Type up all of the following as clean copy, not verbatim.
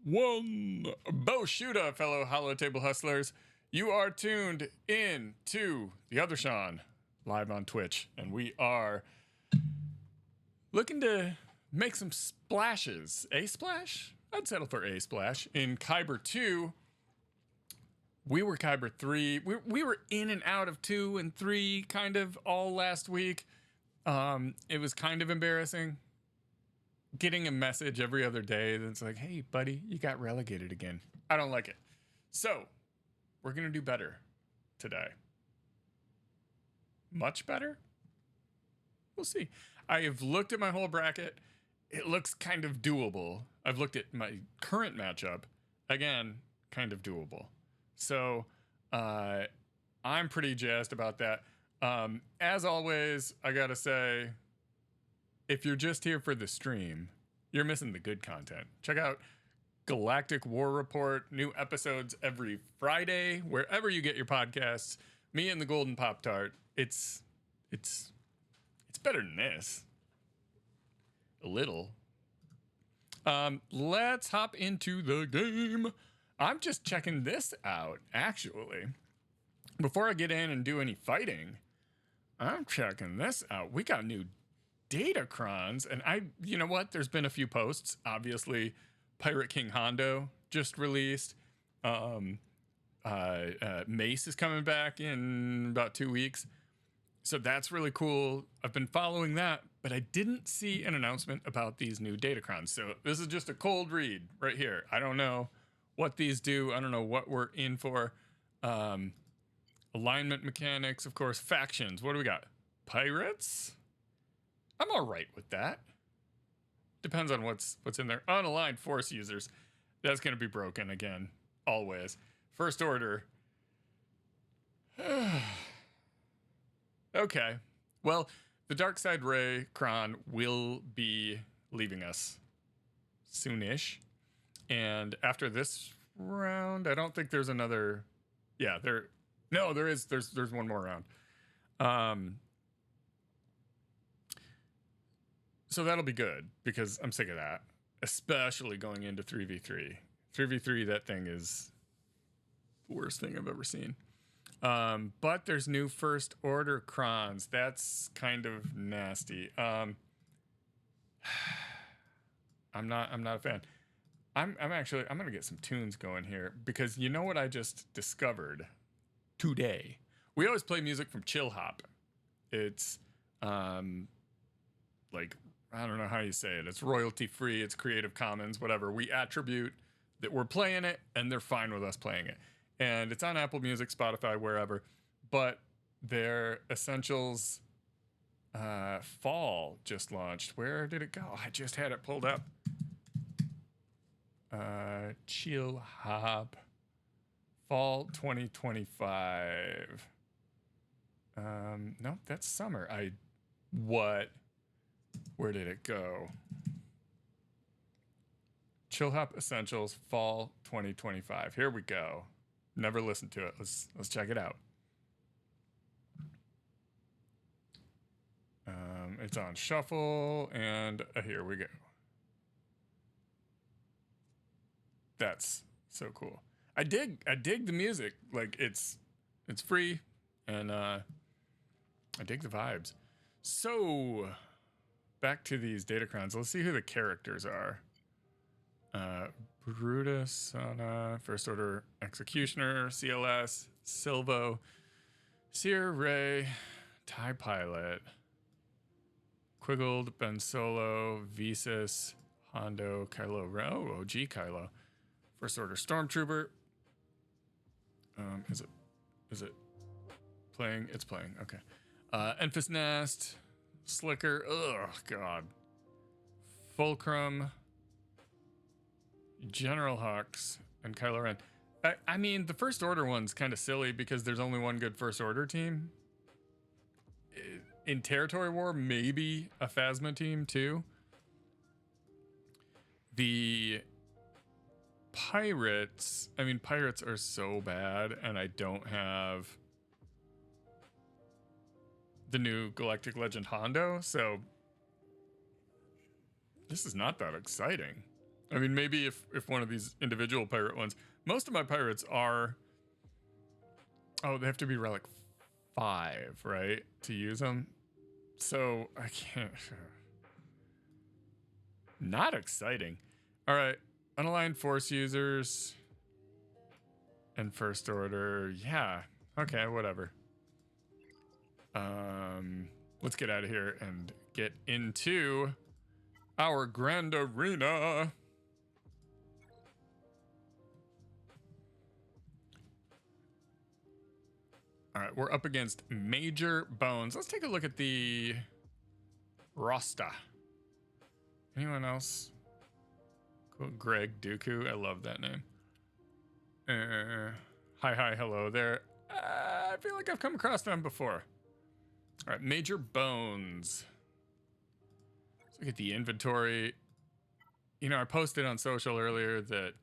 one. Boshuda, fellow Hollow Table Hustlers. You are tuned in to The Other Sean, live on Twitch. And we are looking to make some splashes. A splash? I'd settle for a splash. In Kyber 2, we were Kyber 3. We were in and out of 2 and 3 kind of all last week. It was kind of embarrassing. Getting a message every other day that's like, hey, buddy, you got relegated again. I don't like it. So, we're going to do better today. Much better? We'll see. I have looked at my whole bracket. It looks kind of doable. I've looked at my current matchup. Again, kind of doable. So, I'm pretty jazzed about that. As always, I gotta say, if you're just here for the stream, you're missing the good content. Check out Galactic War Report, new episodes every Friday, wherever you get your podcasts. Me and the Golden Pop-Tart. It's better than this. A little. Let's hop into the game. I'm just checking this out, actually. Before I get in and do any fighting, I'm checking this out. We got new Datacrons, and you know what? There's been a few posts. Obviously, Pirate King Hondo just released. Mace is coming back in about 2 weeks. So that's really cool. I've been following that, but I didn't see an announcement about these new Datacrons. So this is just a cold read right here. I don't know what these do. I don't know what we're in for. Alignment mechanics, of course. Factions. What do we got? Pirates? I'm all right with that. Depends on what's in there. Unaligned force users. That's going to be broken again. Always. First order. Okay. Well, the Dark Side Ray Kron will be leaving us soonish. And after this round, I don't think there's another. Yeah, there is. There's one more round. So that'll be good because I'm sick of that, especially going into 3v3. 3v3, that thing is the worst thing I've ever seen. But there's new First Order Krons. That's kind of nasty. I'm not a fan. I'm gonna get some tunes going here because you know what I just discovered today. We always play music from Chill Hop. It's like, I don't know how you say it. It's royalty free. It's Creative Commons, whatever. We attribute that we're playing it, and they're fine with us playing it. And it's on Apple Music, Spotify, wherever. But their Essentials Fall just launched. Where did it go? I just had it pulled up. Chill Hop Fall 2025. No, that's summer. Where did it go? Chill Hop Essentials Fall 2025. Here we go. Never listened to it. Let's check it out. It's on shuffle, and here we go. That's so cool. I dig the music. Like it's free, and I dig the vibes. So back to these Datacrons. Let's see who the characters are. Brutus, First Order Executioner, CLS, Silvo, Seer, Ray, TIE Pilot, Quiggled, Ben Solo, Visas, Hondo, Kylo, OG Kylo, First Order Stormtrooper. Is it playing? It's playing. Okay. Enfys Nest, Slicker. Oh God. Fulcrum, General Hux, and Kylo Ren. I mean, the First Order one's kind of silly because there's only one good First Order team. In Territory War, maybe a Phasma team too. The Pirates, Pirates are so bad, and I don't have the new Galactic Legend Hondo, so this is not that exciting. I mean, maybe if one of these individual pirate ones, most of my pirates are, oh, they have to be relic 5, right, to use them. So I can't. Not exciting. All right, unaligned force users and first order. Yeah. Okay, whatever. Let's get out of here and get into our grand arena. All right, we're up against MajorBones. Let's take a look at the roster. Anyone else? Cool. Greg Dooku. I love that name. Hi, hello there. I feel like I've come across them before. All right, MajorBones. Let's look at the inventory. You know, I posted on social earlier that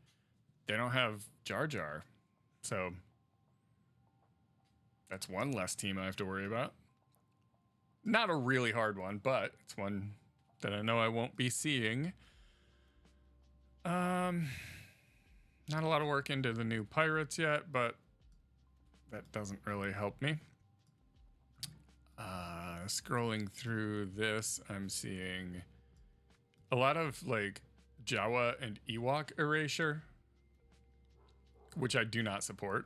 they don't have Jar Jar. So that's one less team I have to worry about. Not a really hard one, but it's one that I know I won't be seeing. Not a lot of work into the new pirates yet, but that doesn't really help me. Scrolling through this, I'm seeing a lot of like Jawa and Ewok erasure, which I do not support.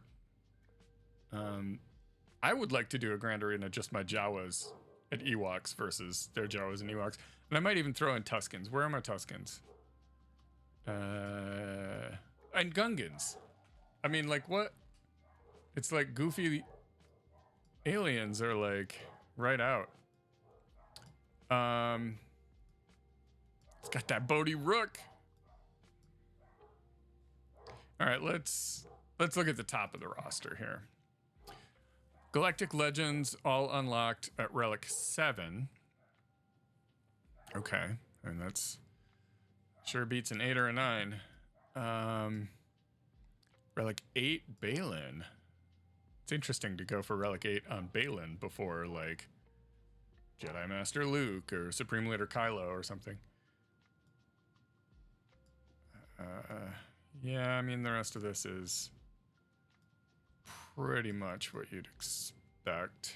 I would like to do a Grand Arena just my Jawas and Ewoks versus their Jawas and Ewoks. And I might even throw in Tuskens. Where are my Tuskens? And Gungans. I mean, like, what? It's like goofy aliens are like right out. It's got that Bodhi Rook. All right, let's look at the top of the roster here. Galactic Legends all unlocked at Relic 7. Okay, and that's sure beats an 8 or a 9. Relic 8 Balin. It's interesting to go for Relic 8 on Balin before like Jedi Master Luke or Supreme Leader Kylo or something. Yeah, I mean the rest of this is pretty much what you'd expect.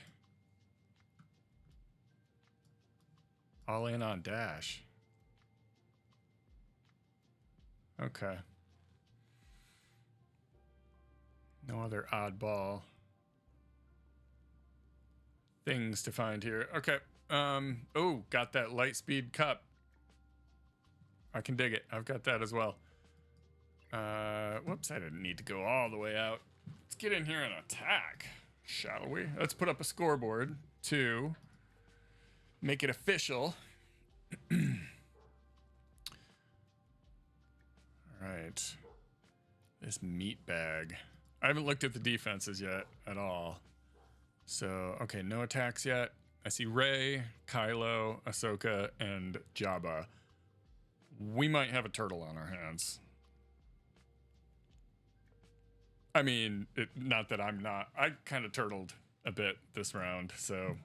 All in on Dash. Okay. No other oddball things to find here. Okay. Oh, got that Lightspeed Cup. I can dig it. I've got that as well. Whoops, I didn't need to go all the way out. Let's get in here and attack, shall we? Let's put up a scoreboard to make it official. All right. This meat bag. I haven't looked at the defenses yet at all. So, okay, no attacks yet. I see Rey, Kylo, Ahsoka, and Jabba. We might have a turtle on our hands. I mean, not that I'm not. I kind of turtled a bit this round, so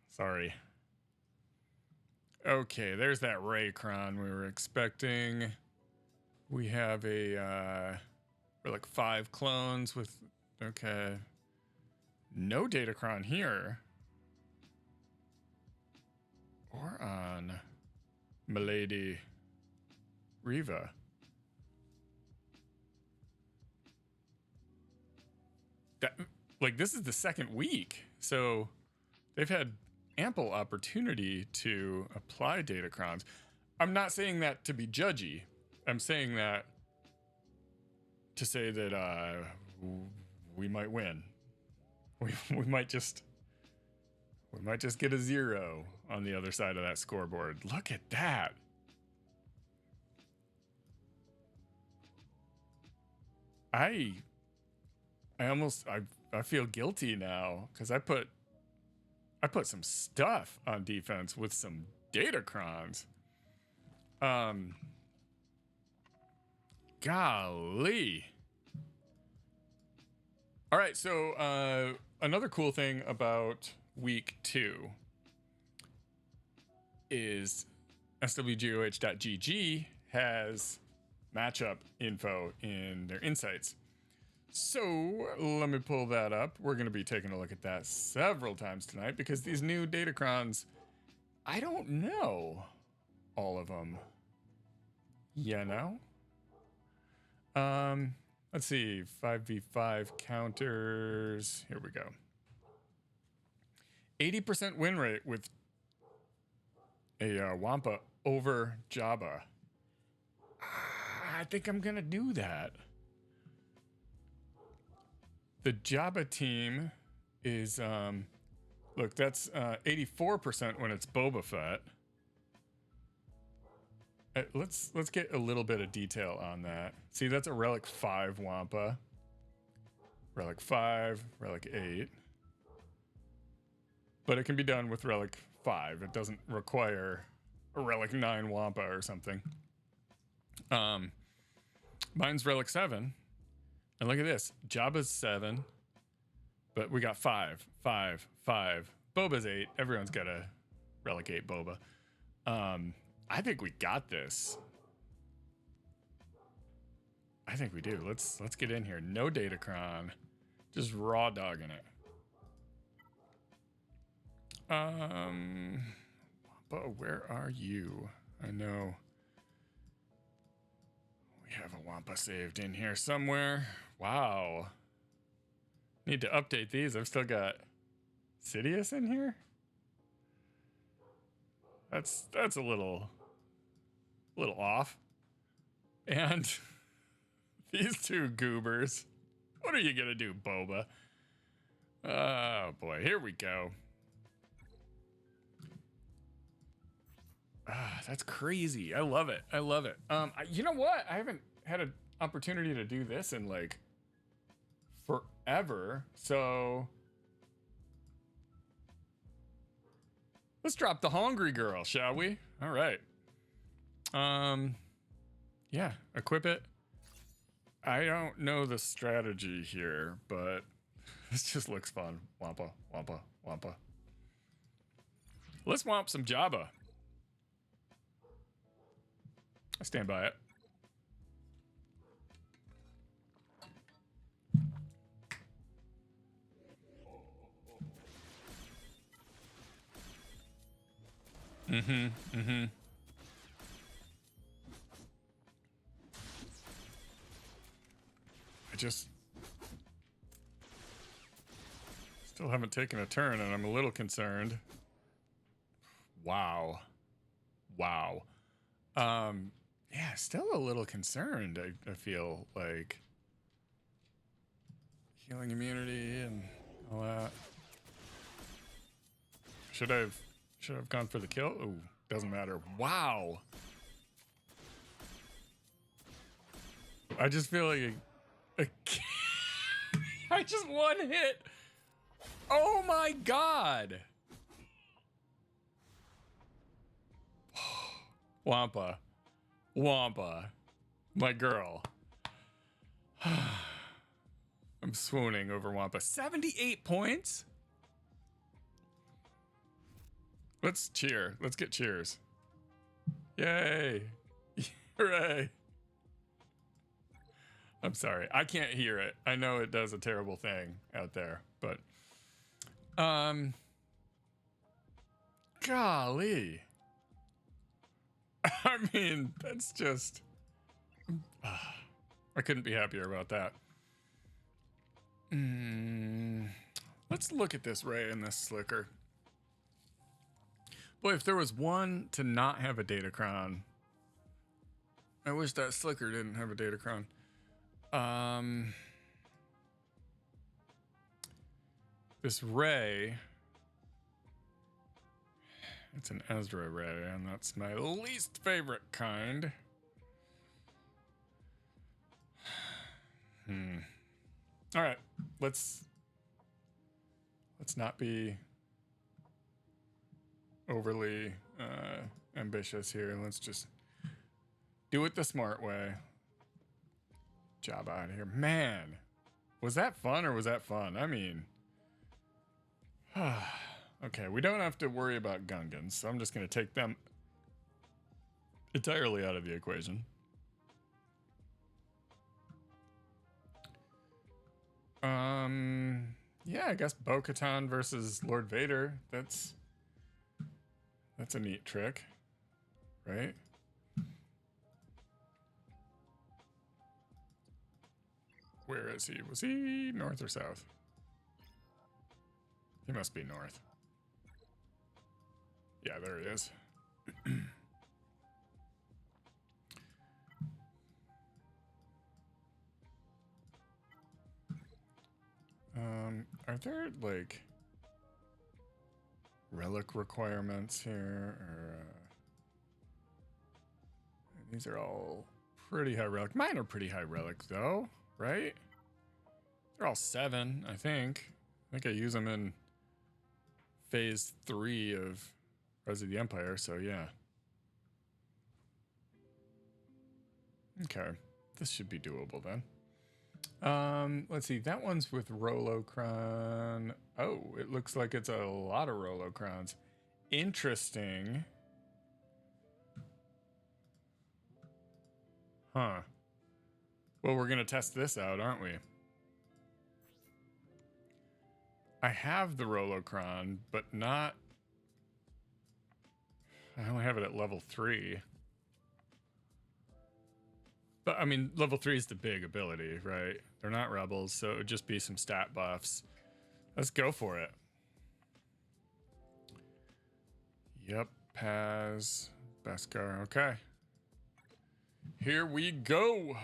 sorry. Okay, there's that Raycron we were expecting. We have a, we're like 5 clones with, okay. No Datacron here. Or on Milady Riva. That, like, this is the second week, so they've had ample opportunity to apply Datacrons. I'm not saying that to be judgy. I'm saying that to say that we might win. We might just get a 0 on the other side of that scoreboard. Look at that. I feel guilty now because I put some stuff on defense with some Datacrons. Golly. All right, so another cool thing about week 2 is SWGoH.gg has matchup info in their insights. So let me pull that up. We're going to be taking a look at that several times tonight because these new Datacrons, I don't know all of them. You know? Let's see. 5v5 counters. Here we go. 80% win rate with a Wampa over Jabba. I think I'm going to do that. The Jabba team is, look, that's 84% when it's Boba Fett. Let's get a little bit of detail on that. See, that's a Relic 5 Wampa. Relic 5, Relic 8. But it can be done with Relic 5. It doesn't require a Relic 9 Wampa or something. Mine's Relic 7. And look at this. Jabba's 7. But we got 5, 5, 5. Boba's 8. Everyone's got a Relic 8 Boba. I think we got this. I think we do. Let's get in here. No Datacron. Just raw dogging it. But where are you? I know we have a Wampa saved in here somewhere. Wow. Need to update these. I've still got Sidious in here. That's a little off. And these two goobers. What are you gonna do, Boba? Oh boy, here we go. That's crazy. I love it. I love it. You know what? I haven't had an opportunity to do this in like forever. So let's drop the hungry girl, shall we? All right. Yeah, equip it. I don't know the strategy here, but this just looks fun. Wampa, Wampa, Wampa. Let's wamp some Jabba. I stand by it. I just still haven't taken a turn and I'm a little concerned. Wow. Yeah, still a little concerned. I feel like healing immunity and all that. Should I've gone for the kill? Ooh, doesn't matter. Wow. I just feel like I just one hit. Oh my God. Wampa. My girl. I'm swooning over Wampa. 78 points? Let's cheer. Let's get cheers. Yay. Hooray. I'm sorry. I can't hear it. I know it does a terrible thing out there, but golly. I mean, that's just I couldn't be happier about that. Let's look at this ray and this slicker. Boy, if there was one to not have a Datacron, I wish that slicker didn't have a Datacron. This ray, it's an Ezra ray, and that's my least favorite kind. All right, let's not be overly ambitious here. Let's just do it the smart way. Job out of here. Man, was that fun or was that fun? I mean, okay, we don't have to worry about Gungans, so I'm just going to take them entirely out of the equation. Yeah, I guess Bo-Katan versus Lord Vader. That's a neat trick, right? Where is he? Was he north or south? He must be north. Yeah, there he is. Are there like relic requirements here, or these are all pretty high relic? Mine are pretty high relic though, right? They're all 7, I think. I think I use them in phase 3 of Rise of the Empire, so yeah. Okay, this should be doable then. Let's see, that one's with Rolocron. Oh, it looks like it's a lot of Rolocrons. Interesting. Huh. Well, we're gonna test this out, aren't we? I have the Rolocron, but not... I only have it at level 3. But, I mean, level 3 is the big ability, right? They're not rebels, so it would just be some stat buffs. Let's go for it. Yep, Paz, Beskar, okay. Here we go.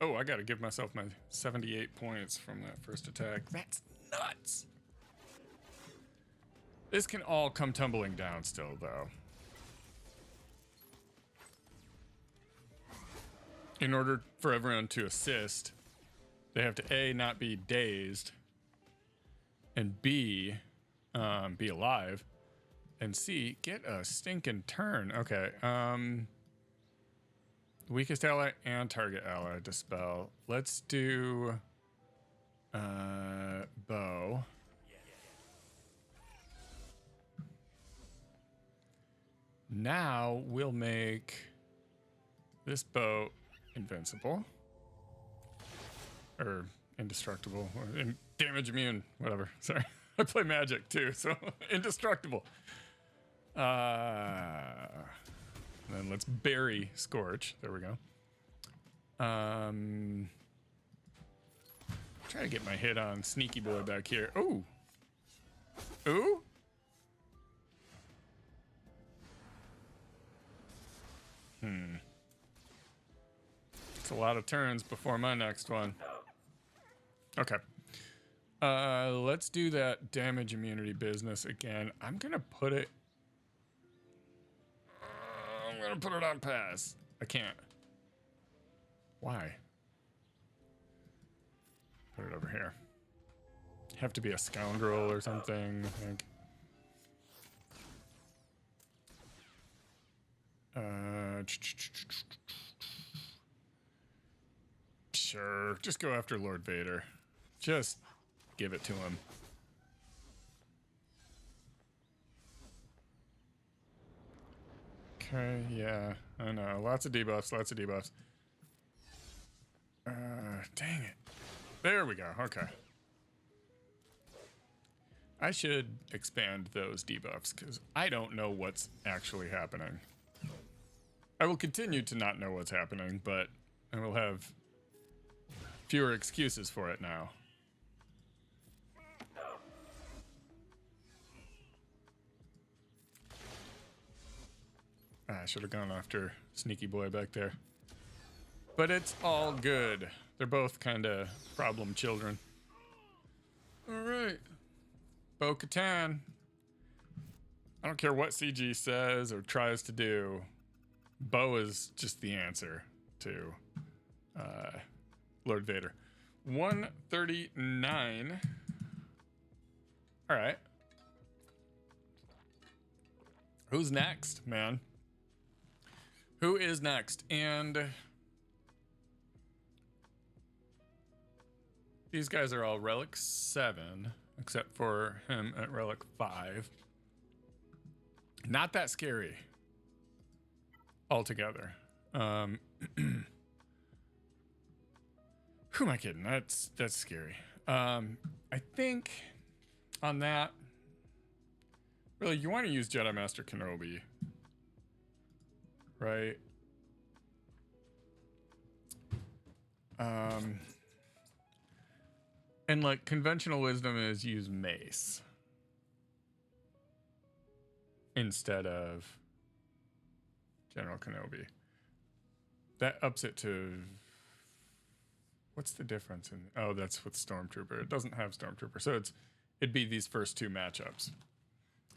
Oh, I gotta give myself my 78 points from that first attack. That's nuts. This can all come tumbling down still, though. In order for everyone to assist, they have to A, not be dazed, and B, be alive, and C, get a stinking turn. Okay, weakest ally and target ally dispel. Let's do Bo. Now we'll make this bow invincible. Or indestructible. Or damage immune. Whatever. Sorry. I play Magic too, so indestructible. Then let's bury Scorch. There we go. Try to get my hit on Sneaky Boy back here. Ooh. Ooh. It's a lot of turns before my next one. Okay. Let's do that damage immunity business again. I'm gonna put it on pass. I can't. Why? Put it over here. Have to be a scoundrel or something, I think. Sure, just go after Lord Vader. Just give it to him. Okay, yeah, I know. Lots of debuffs, lots of debuffs. Dang it. There we go, okay. I should expand those debuffs, because I don't know what's actually happening. I will continue to not know what's happening, but I will have fewer excuses for it now. I should have gone after Sneaky Boy back there. But it's all good. They're both kind of problem children. All right. Bo-Katan. I don't care what CG says or tries to do. Bo is just the answer to Lord Vader. 139. All right. Who's next, man? Who is next? And these guys are all relic 7, except for him at relic 5. Not that scary altogether. Who am I kidding? That's scary. I think on that, really, you want to use Jedi Master Kenobi, right? And like conventional wisdom is use Mace instead of General Kenobi. That ups it to, what's the difference in, oh, that's with Stormtrooper. It doesn't have Stormtrooper. So it'd be these first two matchups.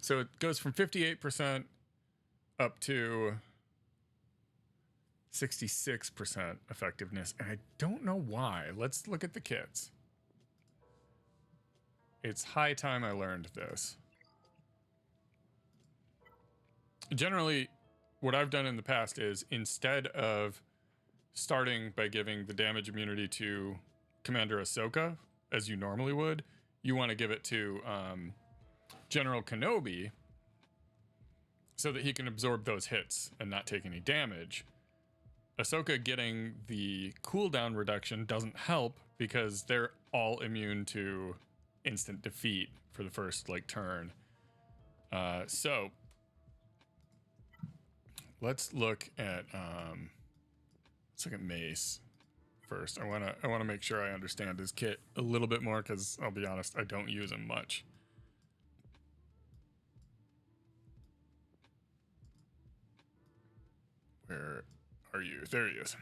So it goes from 58% up to 66% effectiveness. And I don't know why. Let's look at the kits. It's high time I learned this. Generally, what I've done in the past is instead of starting by giving the damage immunity to Commander Ahsoka, as you normally would, you want to give it to General Kenobi so that he can absorb those hits and not take any damage. Ahsoka getting the cooldown reduction doesn't help because they're all immune to instant defeat for the first like turn. So let's look at Mace first. I wanna make sure I understand his kit a little bit more because I'll be honest, I don't use him much. Where are you? There he is.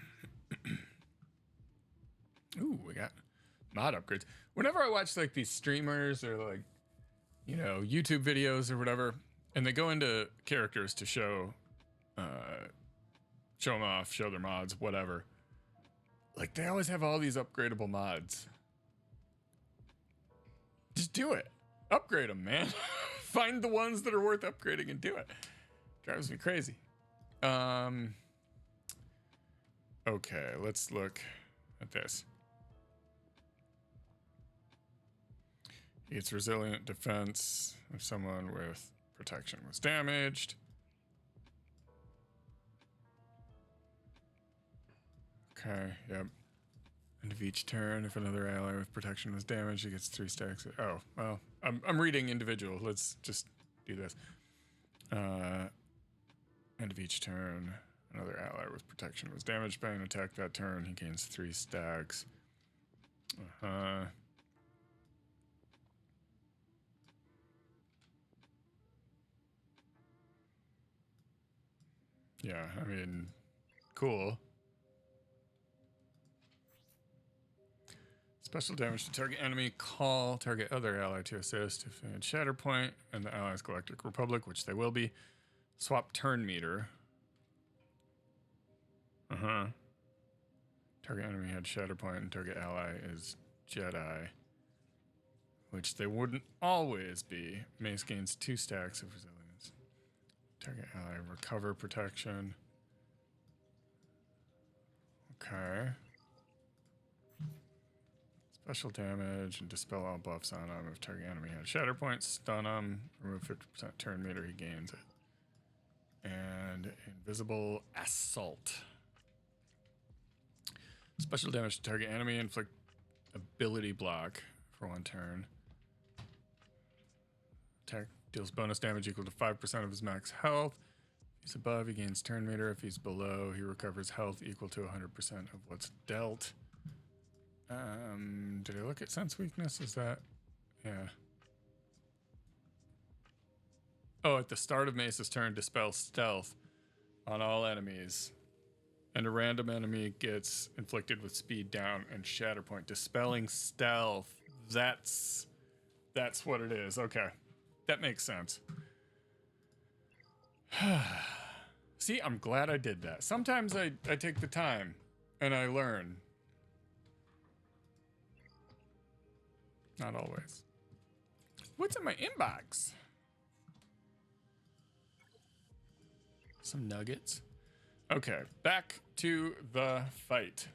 Ooh, we got mod upgrades. Whenever I watch like these streamers or like, you know, YouTube videos or whatever, and they go into characters to show them off, show their mods, whatever. Like they always have all these upgradable mods. Just do it. Upgrade them, man. Find the ones that are worth upgrading and do it. Drives me crazy. Okay, let's look at this. It's resilient defense if someone with protection was damaged. Okay, yep. End of each turn, if another ally with protection was damaged, he gets 3 stacks. Oh, well, I'm reading individual. Let's just do this. End of each turn, another ally with protection was damaged by an attack that turn. He gains 3 stacks. Yeah, I mean, cool. Special damage to target enemy. Call target other ally to assist if they had Shatterpoint and the allies Galactic Republic, which they will be. Swap turn meter. Target enemy had Shatterpoint and target ally is Jedi, which they wouldn't always be. Mace gains 2 stacks of resilience. Target ally recover protection. Okay. Special damage and dispel all buffs on him. If target enemy had Shatterpoint, stun him, remove 50% turn meter, he gains it. And invisible assault. Special damage to target enemy, inflict ability block for 1 turn. Attack deals bonus damage equal to 5% of his max health. If he's above, he gains turn meter. If he's below, he recovers health equal to 100% of what's dealt. Did I look at sense weakness? Is that, yeah. Oh, at the start of Mace's turn, dispel stealth on all enemies. And a random enemy gets inflicted with speed down and Shatterpoint. Dispelling stealth. That's what it is. Okay. That makes sense. See, I'm glad I did that. Sometimes I take the time and I learn. Not always. What's in my inbox? Some nuggets. Okay, back to the fight.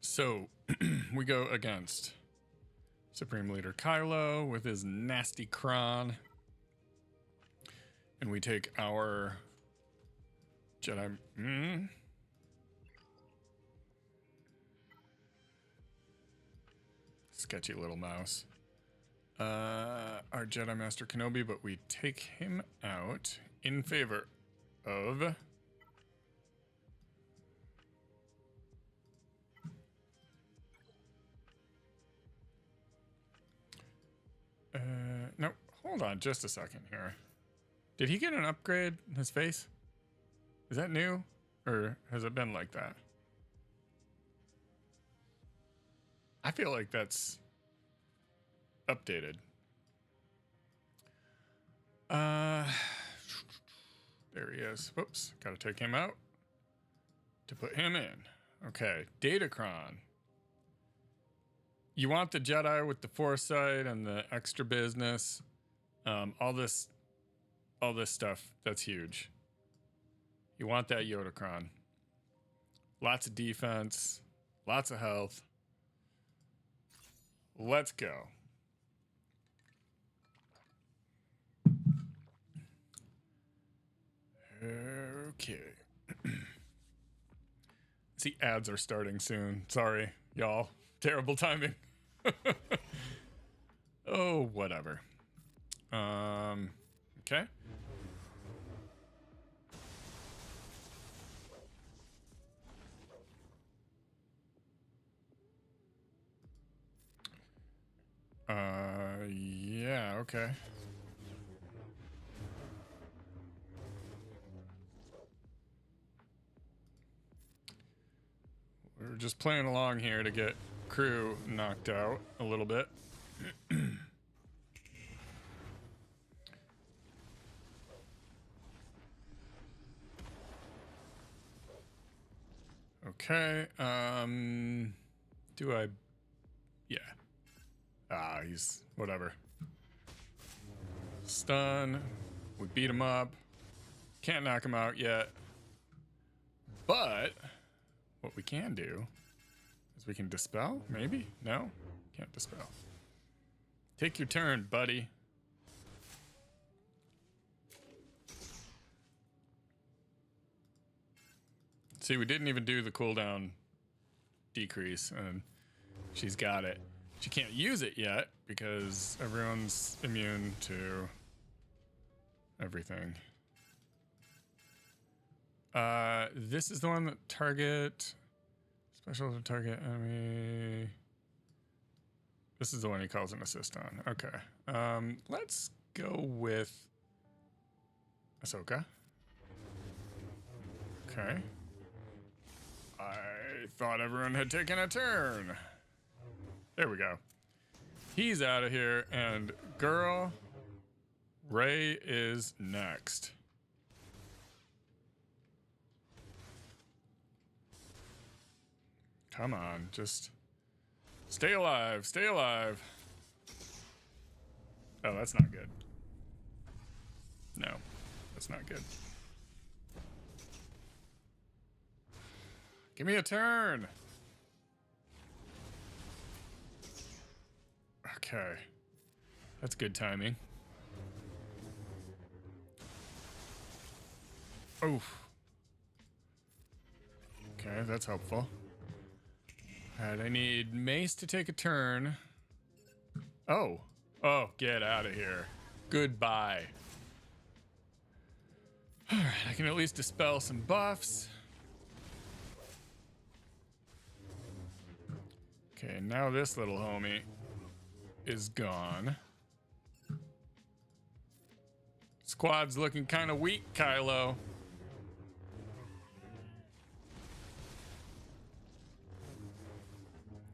So, we go against Supreme Leader Kylo with his nasty Kron. And we take our Jedi. Sketchy little mouse. Our Jedi Master Kenobi, but we take him out in favor of no, hold on just a second here. Did he get an upgrade in his face? Is that new? Or has it been like that? I feel like that's updated. There he is. Whoops, gotta take him out to put him in. Okay, Datacron. You want the Jedi with the foresight and the extra business, all this stuff. That's huge. You want that Yodacron. Lots of defense, lots of health. Let's go. Okay. See, ads are starting soon. Sorry, y'all. Terrible timing. Oh, whatever. Okay. Yeah, okay. We're just playing along here to get crew knocked out a little bit. Okay, do I... Yeah. Ah, he's... whatever. Stun. We beat him up. Can't knock him out yet. But what we can do is we can dispel, maybe? No? Can't dispel. Take your turn, buddy. See, we didn't even do the cooldown decrease, and she's got it. She can't use it yet because everyone's immune to everything. This is the one that target special to target enemy. This is the one he calls an assist on. Okay. Let's go with Ahsoka. Okay. I thought everyone had taken a turn. There we go. He's out of here, and girl, Rey is next. Come on, just stay alive, stay alive. Oh, that's not good. No, that's not good. Give me a turn. Okay. That's good timing. Oof. Okay, that's helpful. Alright, I need Mace to take a turn. Oh. Oh, get out of here. Goodbye. Alright, I can at least dispel some buffs. Okay, now this little homie is gone. Squad's looking kind of weak, Kylo.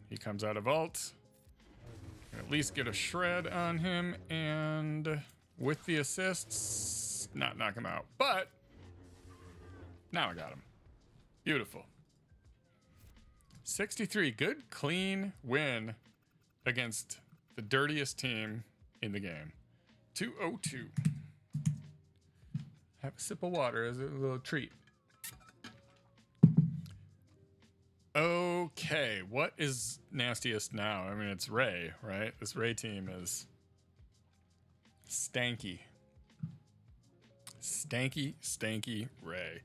He comes out of vault. At least get a shred on him, and with the assists, not knock him out. But now I got him. Beautiful. 63, good clean win against the dirtiest team in the game. 202. Have a sip of water as a little treat. Okay, what is nastiest now? I mean, it's Rey, right? This Rey team is stanky. Stanky, stanky Rey.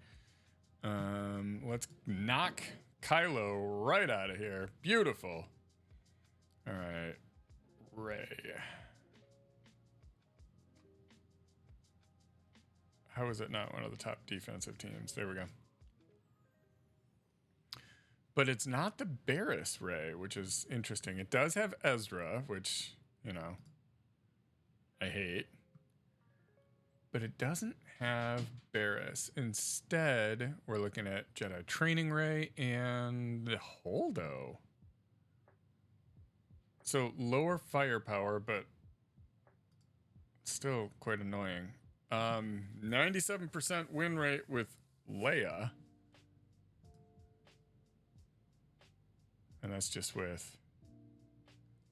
Let's knock Kylo right out of here. Beautiful. All right, Rey. How is it not one of the top defensive teams? There we go. But it's not the Barriss Rey, which is interesting. It does have Ezra, which, you know, I hate. But it doesn't have Barriss. Instead, we're looking at Jedi Training Rey and the Holdo. So lower firepower, but still quite annoying. 97% win rate with Leia. And that's just with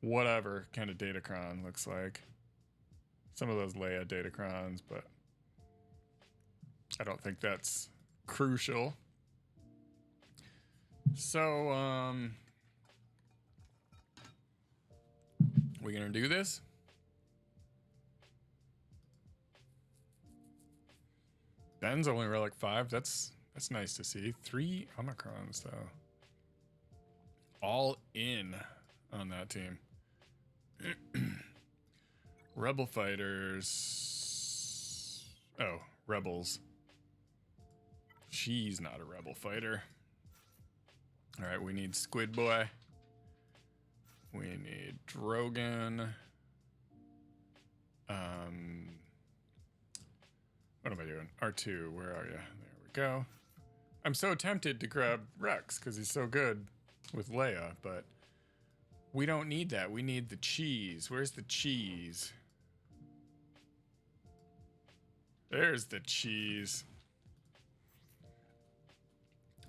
whatever kind of datacron looks like. Some of those Leia datacrons, but I don't think that's crucial. So, we gonna do this? Ben's only relic 5. That's nice to see. 3 Omicrons though. All in on that team. Rebel fighters. Oh, rebels. She's not a rebel fighter. All right, we need Squid Boy. We need Drogon. What am I doing? R2, where are you? There we go. I'm so tempted to grab Rex because he's so good with Leia, but we don't need that. We need the cheese. Where's the cheese? There's the cheese.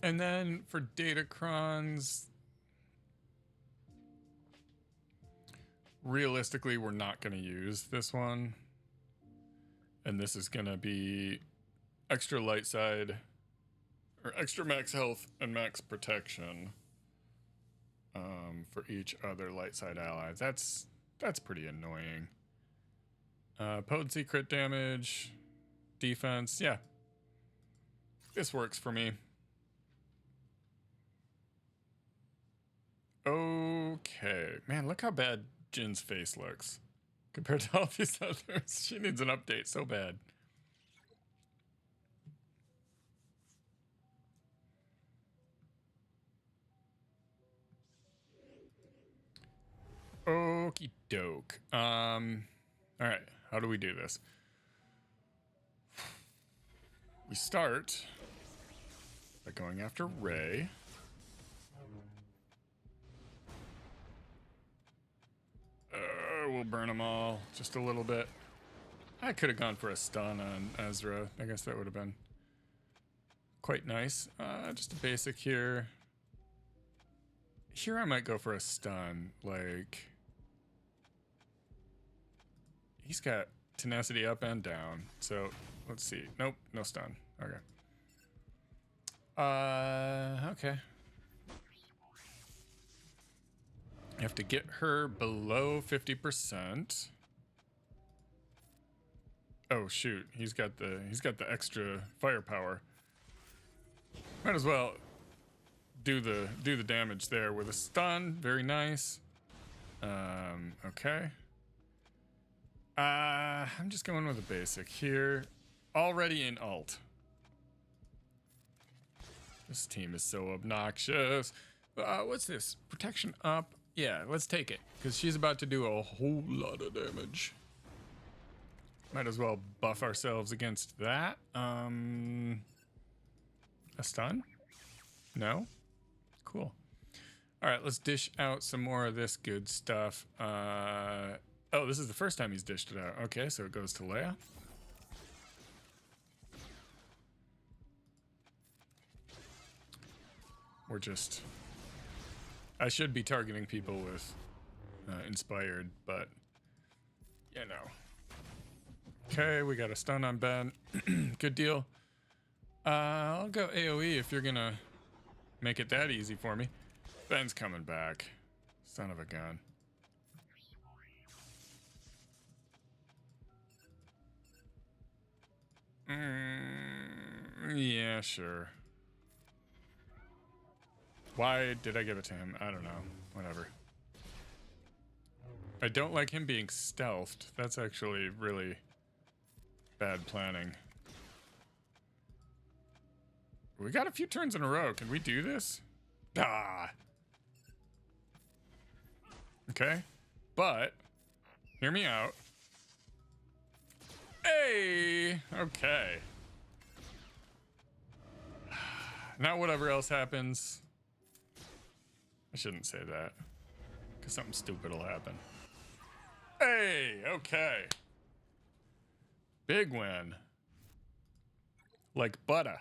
And then for datacrons, realistically, we're not going to use this one. And this is going to be extra light side, or extra max health and max protection for each other light side ally. That's pretty annoying. Potency, crit damage, defense. Yeah. This works for me. Okay. Man, look how bad Jin's face looks compared to all these others. She needs an update so bad. Okie doke. All right. How do we do this? We start by going after Rey. We'll burn them all just a little bit. I could have gone for a stun on Ezra. I guess that would have been quite nice. Just a basic here. Here I might go for a stun. Like, he's got tenacity up and down. So let's see. Nope, no stun. Okay. Okay. You have to get her below 50%. Oh shoot, he's got the extra firepower. Might as well do the damage there with a stun. Very nice. Okay. I'm just going with a basic here. Already in alt. This team is so obnoxious. What's this? Protection up. Yeah, let's take it, because she's about to do a whole lot of damage. Might as well buff ourselves against that. A stun? No? Cool. All right, let's dish out some more of this good stuff. Oh, this is the first time he's dished it out. Okay, so it goes to Leia. We're just... I should be targeting people with inspired, but you know. Okay, we got a stun on Ben. Good deal. I'll go AoE if you're gonna make it that easy for me. Ben's coming back. Son of a gun. Yeah, sure. Why did I give it to him? I don't know. Whatever. I don't like him being stealthed. That's actually really bad planning. We got a few turns in a row. Can we do this? Ah. Okay. But, hear me out. Hey! Okay. Now whatever else happens. I shouldn't say that. Because something stupid will happen. Hey! Okay. Big win. Like butter.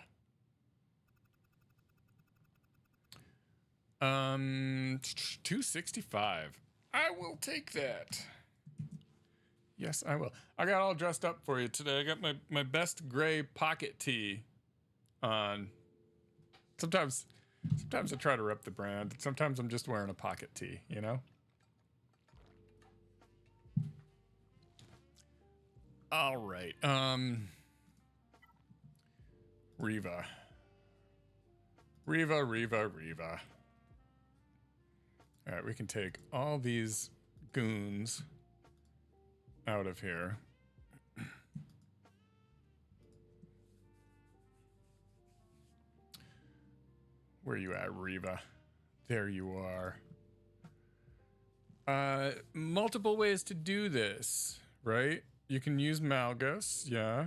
265. I will take that. Yes, I will. I got all dressed up for you today. I got my best gray pocket tee on. Sometimes I try to rep the brand. Sometimes I'm just wearing a pocket tee, you know? All right. Reva. All right, we can take all these goons out of here. Where you at, Reva? There you are. Multiple ways to do this, right? You can use Malgus, yeah.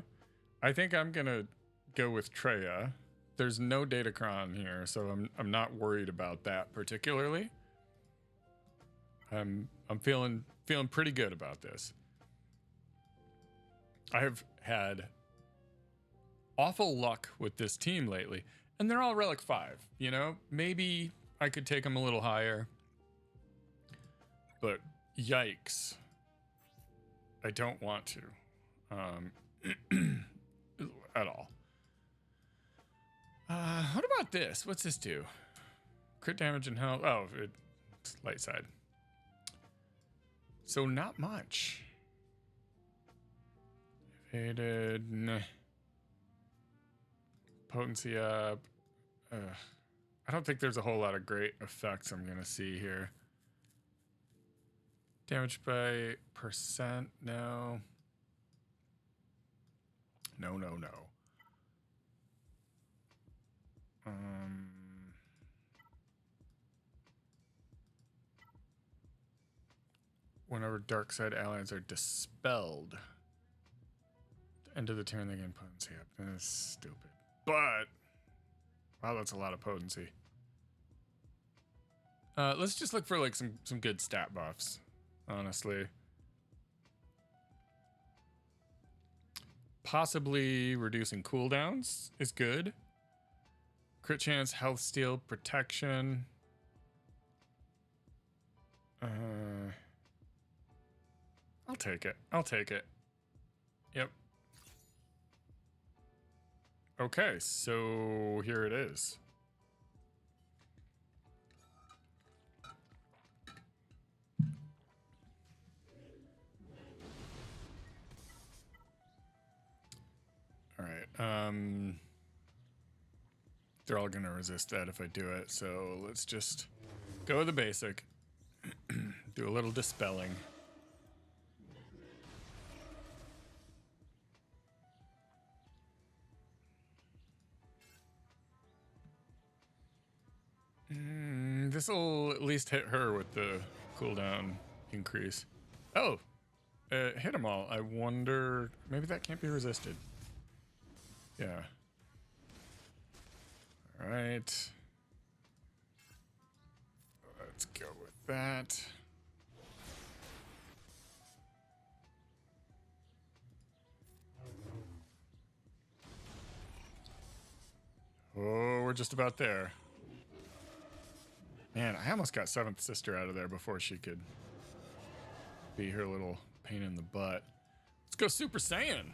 I think I'm gonna go with Treya. There's no Datacron here, so I'm not worried about that particularly. I'm feeling pretty good about this. I have had awful luck with this team lately, and they're all Relic 5, you know? Maybe I could take them a little higher. But yikes. I don't want to. At all. What about this? What's this do? Crit damage and health. Oh, it's light side. So not much. Evaded. Nah. Potency up. I don't think there's a whole lot of great effects I'm gonna see here. Damage by percent. No. No. Whenever dark side allies are dispelled, end of the turn they gain potency up. That's stupid. But wow, that's a lot of potency. Let's just look for like some good stat buffs, honestly. Possibly reducing cooldowns is good. Crit chance, health steal, protection. I'll take it. Yep. Okay, so here it is. All right. They're all gonna resist that if I do it, so let's just go with the basic. Do a little dispelling. This will at least hit her with the cooldown increase. Oh, hit them all. I wonder, maybe that can't be resisted. Yeah. All right. Let's go with that. Oh, we're just about there. Man, I almost got Seventh Sister out of there before she could be her little pain in the butt. Let's go Super Saiyan.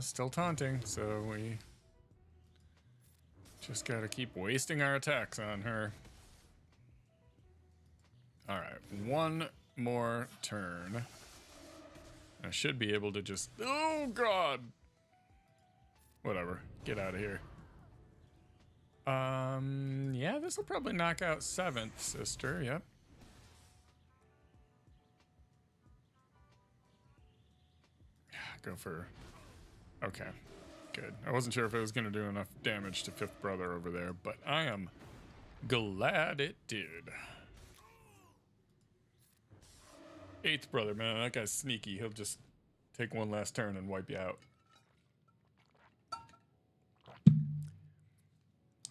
Still taunting, so we just gotta keep wasting our attacks on her. All right, one more turn. I should be able to just, oh God. Whatever, get out of here. Yeah, this will probably knock out 7th sister. Yep. Go for... Okay, good. I wasn't sure if it was going to do enough damage to 5th brother over there, but I am glad it did. 8th brother, man, that guy's sneaky. He'll just take one last turn and wipe you out.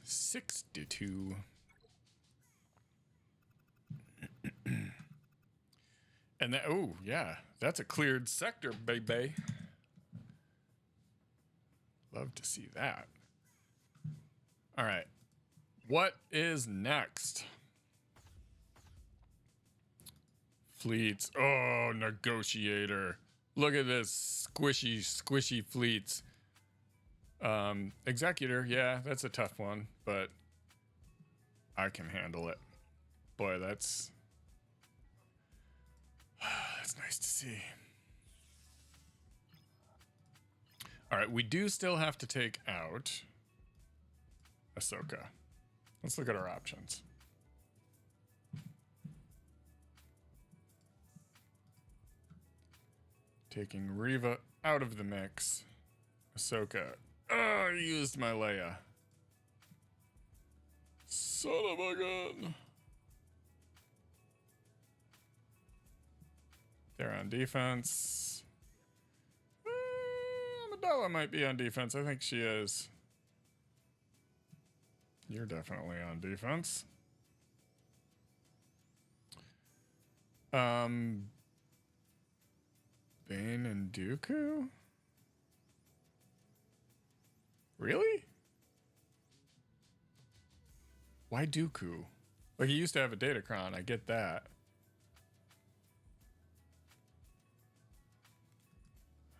62. And that, oh, yeah, that's a cleared sector, baby. Love to see that. All right. What is next? Fleets. Oh, negotiator. Look at this squishy fleets. Executor. Yeah, that's a tough one, but I can handle it. Boy, that's nice to see. All right, we do still have to take out Ahsoka. Let's look at our options. Taking Reva out of the mix. Ahsoka. Oh, I used my Leia. Son of a gun. They're on defense. Amidala might be on defense. I think she is. You're definitely on defense. Bane and Dooku? Really? Why Dooku? Like, he used to have a Datacron, I get that.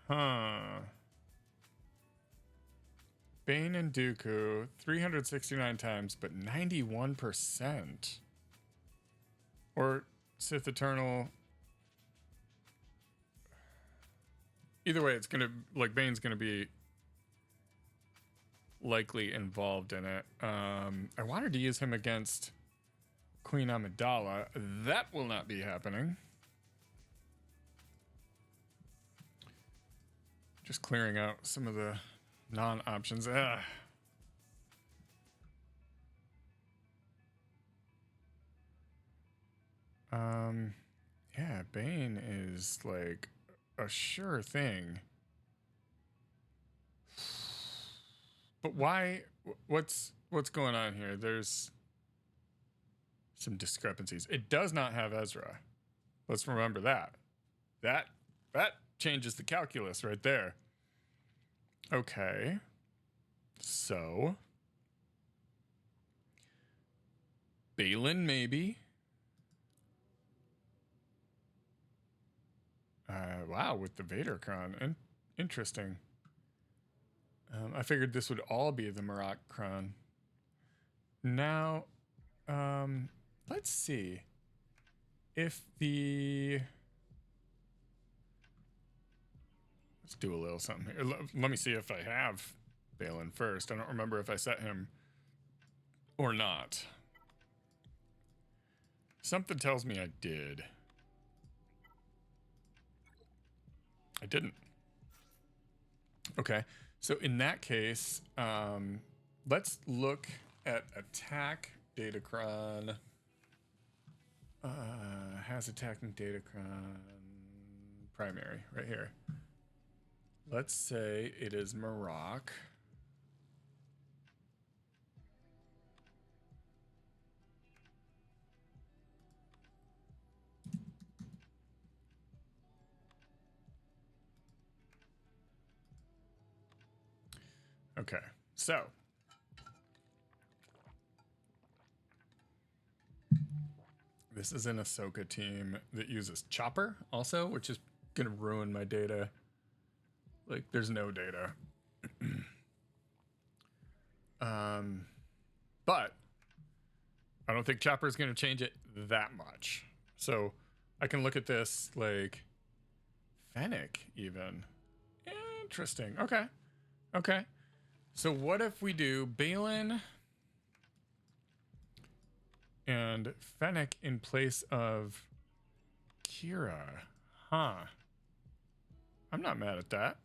Huh. Bane and Dooku, 369 times, but 91%. Or Sith Eternal. Either way, it's gonna, like, Bane's gonna be likely involved in it. I wanted to use him against Queen Amidala. That will not be happening. Just clearing out some of the non-options. Yeah, Bane is like a sure thing. But why? What's going on here? There's some discrepancies. It does not have Ezra. Let's remember that. That changes the calculus right there. Okay. So Balin maybe. Wow, with the Vadercron. Interesting. I figured this would all be the Marokcron. Now, let's see if the... Let's do a little something here. Let me see if I have Balin first. I don't remember if I set him or not. Something tells me I did. I didn't. Okay. So in that case, let's look at attack Datacron. Has attacking Datacron primary right here. Let's say it is Marok. Okay, so this is an Ahsoka team that uses Chopper also, which is gonna ruin my data. Like, there's no data. But I don't think Chopper is gonna change it that much. So I can look at this like Fennec even. Interesting. Okay. Okay. So what if we do Balin and Fennec in place of Kira. Huh. I'm not mad at that.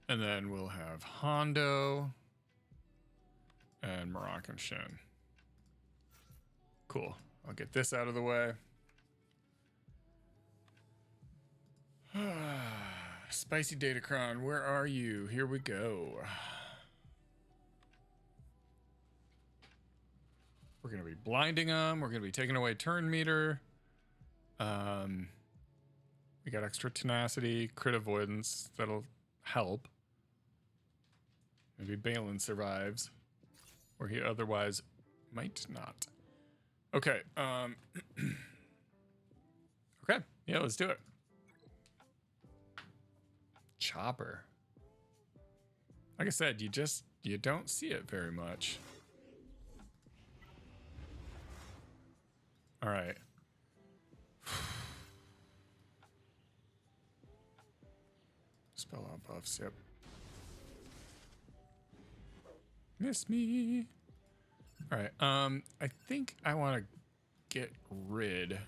And then we'll have Hondo and Moroccan Shin. Cool. I'll get this out of the way. Spicy Datacron, where are you? Here we go. We're going to be blinding them. We're going to be taking away turn meter. We got extra tenacity, crit avoidance. That'll help. Maybe Balin survives, or he otherwise might not. Okay. Okay. Yeah, let's do it. Chopper. Like I said, you don't see it very much. All right. Spell out buffs, yep. Miss me. All right. I think I want to get rid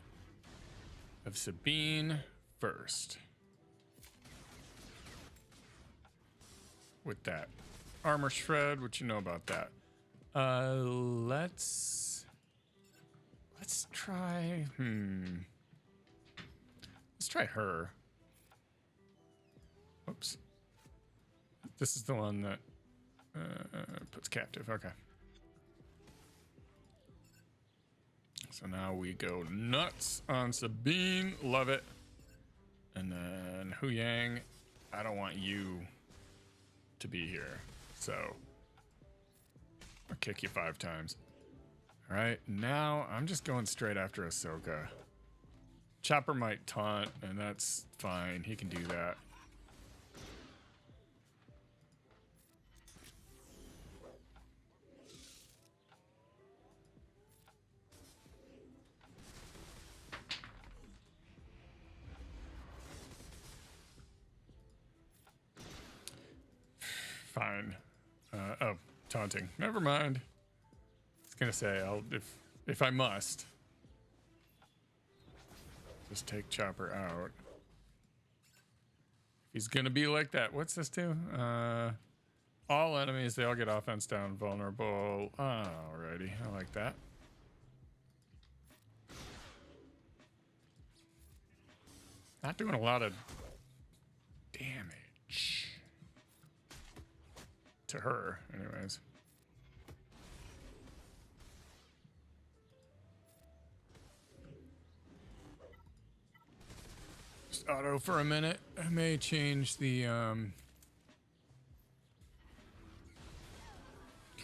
of Sabine first. With that armor shred, what you know about that? Let's try. Let's try her. Oops. This is the one that puts captive. Okay. So now we go nuts on Sabine. Love it. And then Hu Yang, I don't want you to be here. So I'll kick you 5 times. All right. Now I'm just going straight after Ahsoka. Chopper might taunt, and that's fine. He can do that. Fine. Oh, taunting. Never mind. I was gonna say I'll if I must just take Chopper out. If he's gonna be like that, what's this do? All enemies, they all get offense down, vulnerable. Alrighty, I like that. Not doing a lot of damage. To her, anyways. Just auto for a minute. I may change the okay.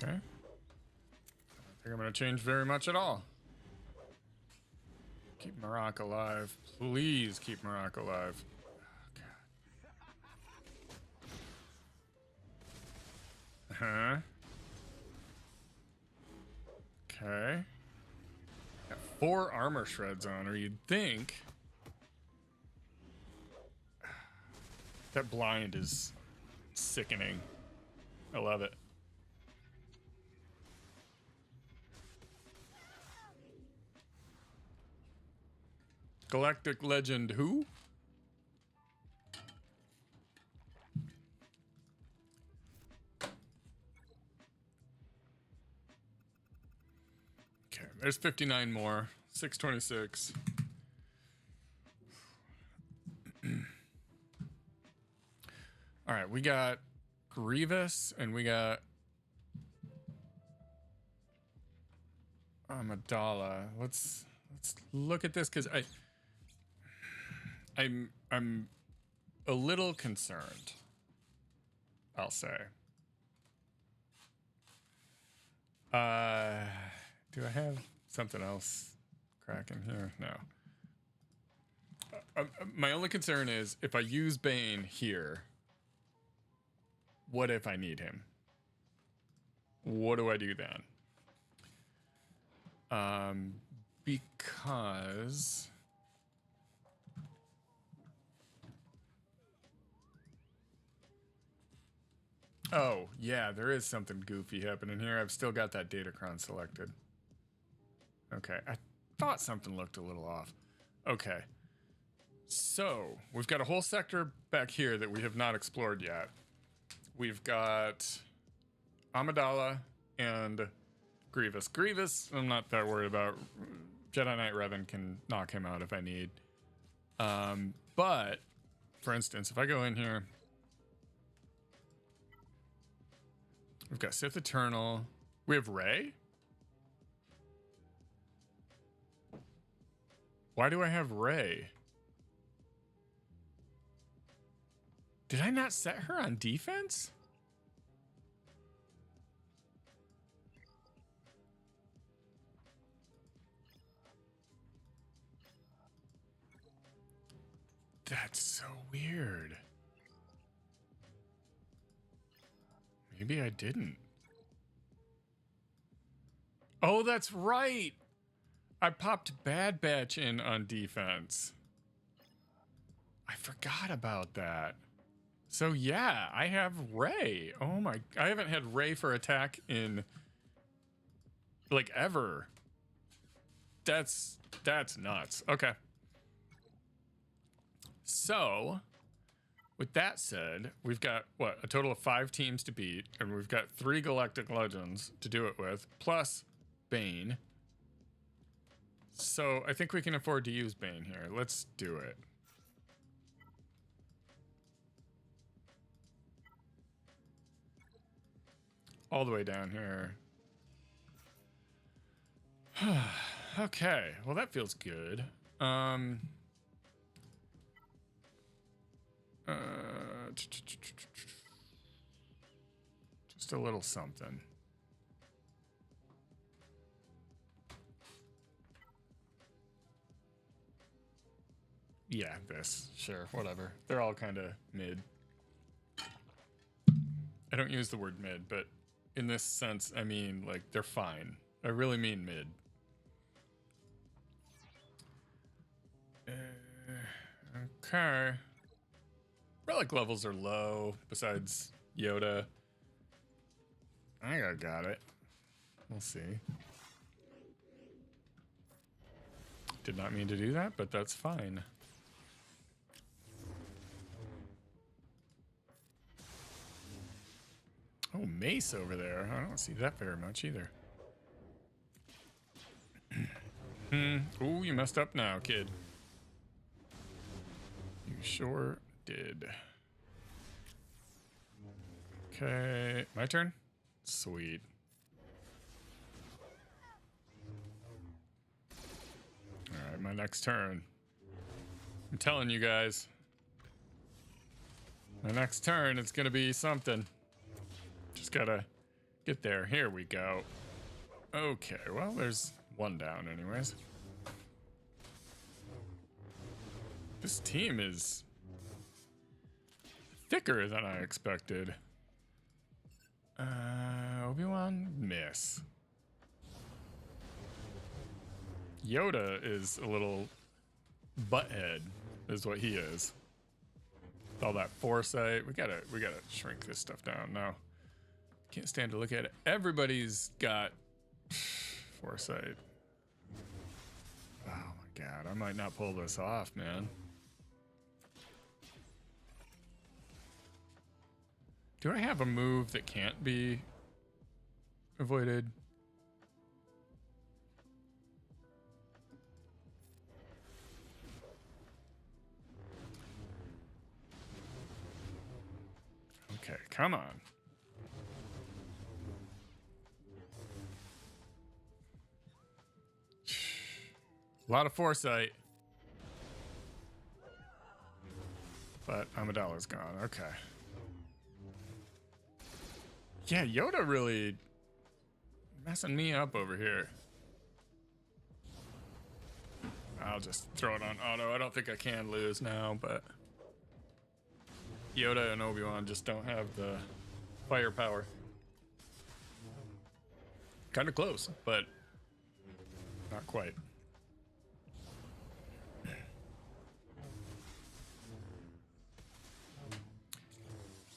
I don't think I'm gonna change very much at all. Keep Marak alive. Please keep Marak alive. Huh? Okay. Got 4 armor shreds on her. You'd think that blind is sickening. I love it. Galactic legend who? There's 59 more. 626. All right, we got Grievous and we got Amidala. Let's look at this because I'm a little concerned. I'll say. Do I have something else cracking here? No. My only concern is if I use Bane here, what if I need him? What do I do then? Because Oh, yeah, there is something goofy happening here. I've still got that Datacron selected. Okay, I thought something looked a little off. Okay. So, we've got a whole sector back here that we have not explored yet. We've got Amidala and Grievous. Grievous, I'm not that worried about. Jedi Knight Revan can knock him out if I need. But, for instance, if I go in here, we've got Sith Eternal. We have Rey? Why do I have Rey? Did I not set her on defense? That's so weird. Maybe I didn't. Oh, that's right. I popped Bad Batch in on defense. I forgot about that. So yeah, I have Rey. Oh my, I haven't had Rey for attack in like ever. That's nuts. Okay. So, with that said, we've got, what, a total of 5 teams to beat, and we've got 3 Galactic Legends to do it with, plus Bane. So, I think we can afford to use Bane here. Let's do it. All the way down here. Okay, well that feels good. Just a little something. Yeah, this. Sure, whatever. They're all kind of mid. I don't use the word mid, but in this sense, I mean, like, they're fine. I really mean mid. Okay. Relic levels are low, besides Yoda. I got it. We'll see. Did not mean to do that, but that's fine. Oh, Mace over there. I don't see that very much either. Ooh, you messed up now, kid. You sure did. Okay, my turn? Sweet. Alright, my next turn. I'm telling you guys. My next turn, it's gonna be something. Just gotta get there. Here we go. Okay, well, there's one down anyways. This team is thicker than I expected. Obi-Wan, miss. Yoda is a little butthead, is what he is. With all that foresight, we gotta shrink this stuff down now. Can't stand to look at it. Everybody's got foresight. Oh my god, I might not pull this off, man. Do I have a move that can't be avoided? Okay, come on. A lot of foresight. But Amidala's gone. Okay. Yeah, Yoda really messing me up over here. I'll just throw it on auto. I don't think I can lose now, but Yoda and Obi-Wan just don't have the firepower. Kind of close, but not quite.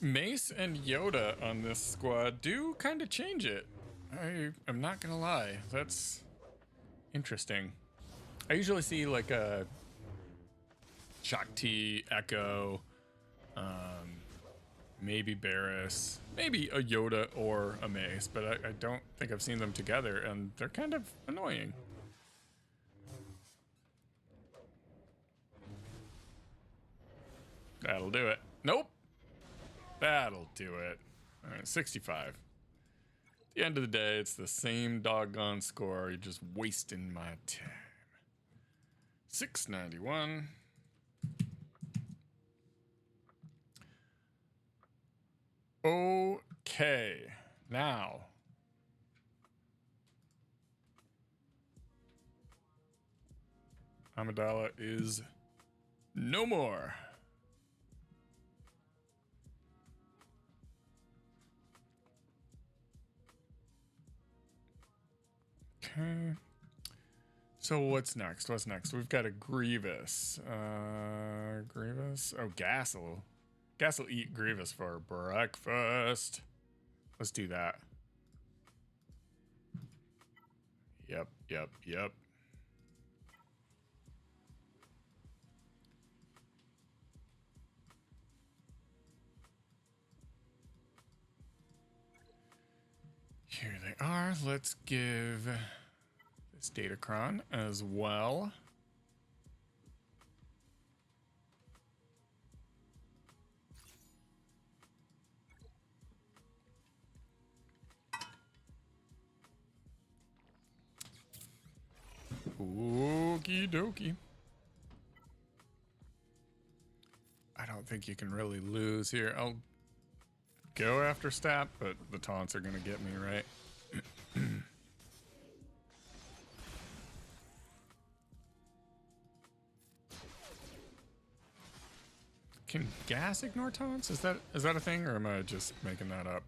Mace and Yoda on this squad do kind of change it. I'm not gonna lie. That's interesting. I usually see like a Shakti, Echo, maybe Barris, maybe a Yoda or a Mace, but I don't think I've seen them together, and they're kind of annoying. That'll do it. Nope. That'll do it. All right, 65. At the end of the day, it's the same doggone score. You're just wasting my time. 691. Okay. Now. Amidala is no more. Okay. So what's next? What's next? We've got a Grievous. Grievous. Oh, Gas will eat Grievous for breakfast. Let's do that. Yep. Here they are. Let's give this Datacron as well. Okie dokie. I don't think you can really lose here. I'll go after stat, but the taunts are gonna get me, right? Can gas ignore taunts? Is that a thing, or am I just making that up?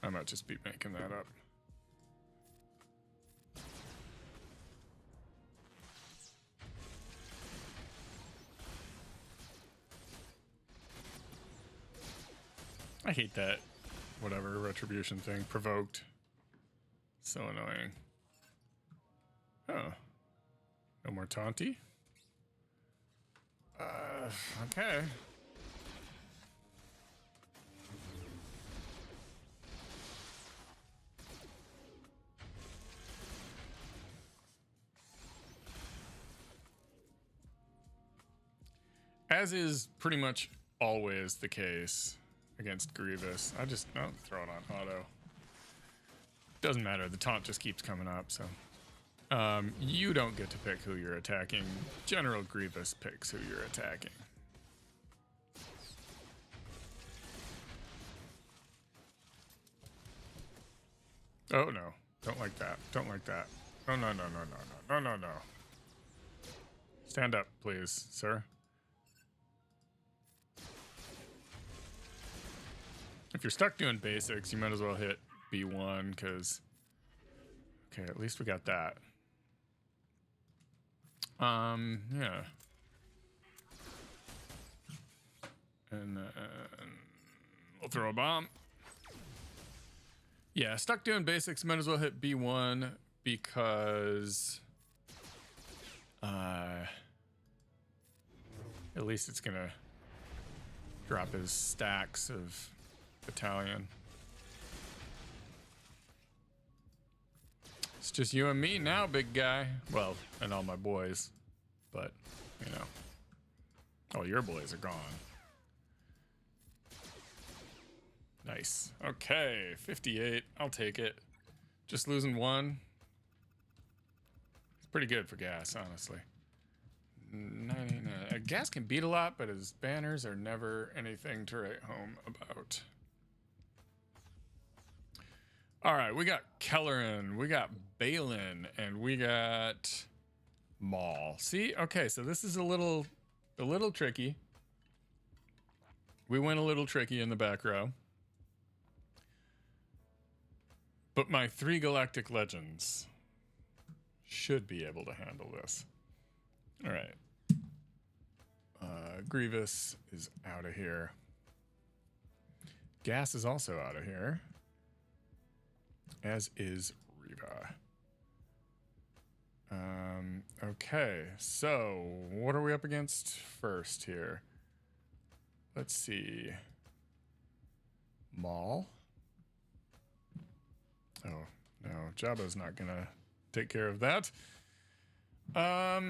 I might just be making that up. I hate that whatever retribution thing. Provoked. So annoying. Oh. No more taunty? Okay. As is pretty much always the case against Grievous, I'll throw it on auto. Doesn't matter, the taunt just keeps coming up, so. You don't get to pick who you're attacking. General Grievous picks who you're attacking. Oh no, don't like that. Don't like that. Oh no. Stand up, please, sir. If you're stuck doing basics, you might as well hit B1, because... Okay, at least we got that. Yeah. And we'll throw a bomb. Yeah, stuck doing basics, might as well hit B1, because... at least it's gonna drop his stacks of battalion. It's just you and me now, big guy. Well, and all my boys. But, you know. All your boys are gone. Nice. Okay, 58. I'll take it. Just losing one. It's pretty good for Gas, honestly. 99. Gas can beat a lot, but his banners are never anything to write home about. All right, we got Kelleran, we got Balin, and we got Maul. See, okay, so this is a little tricky. We went a little tricky in the back row. But my 3 Galactic Legends should be able to handle this. All right. Grievous is out of here. Gas is also out of here. As is Reva. Okay, so what are we up against first here? Let's see. Maul. Oh, no, Jabba's not gonna take care of that. Oh,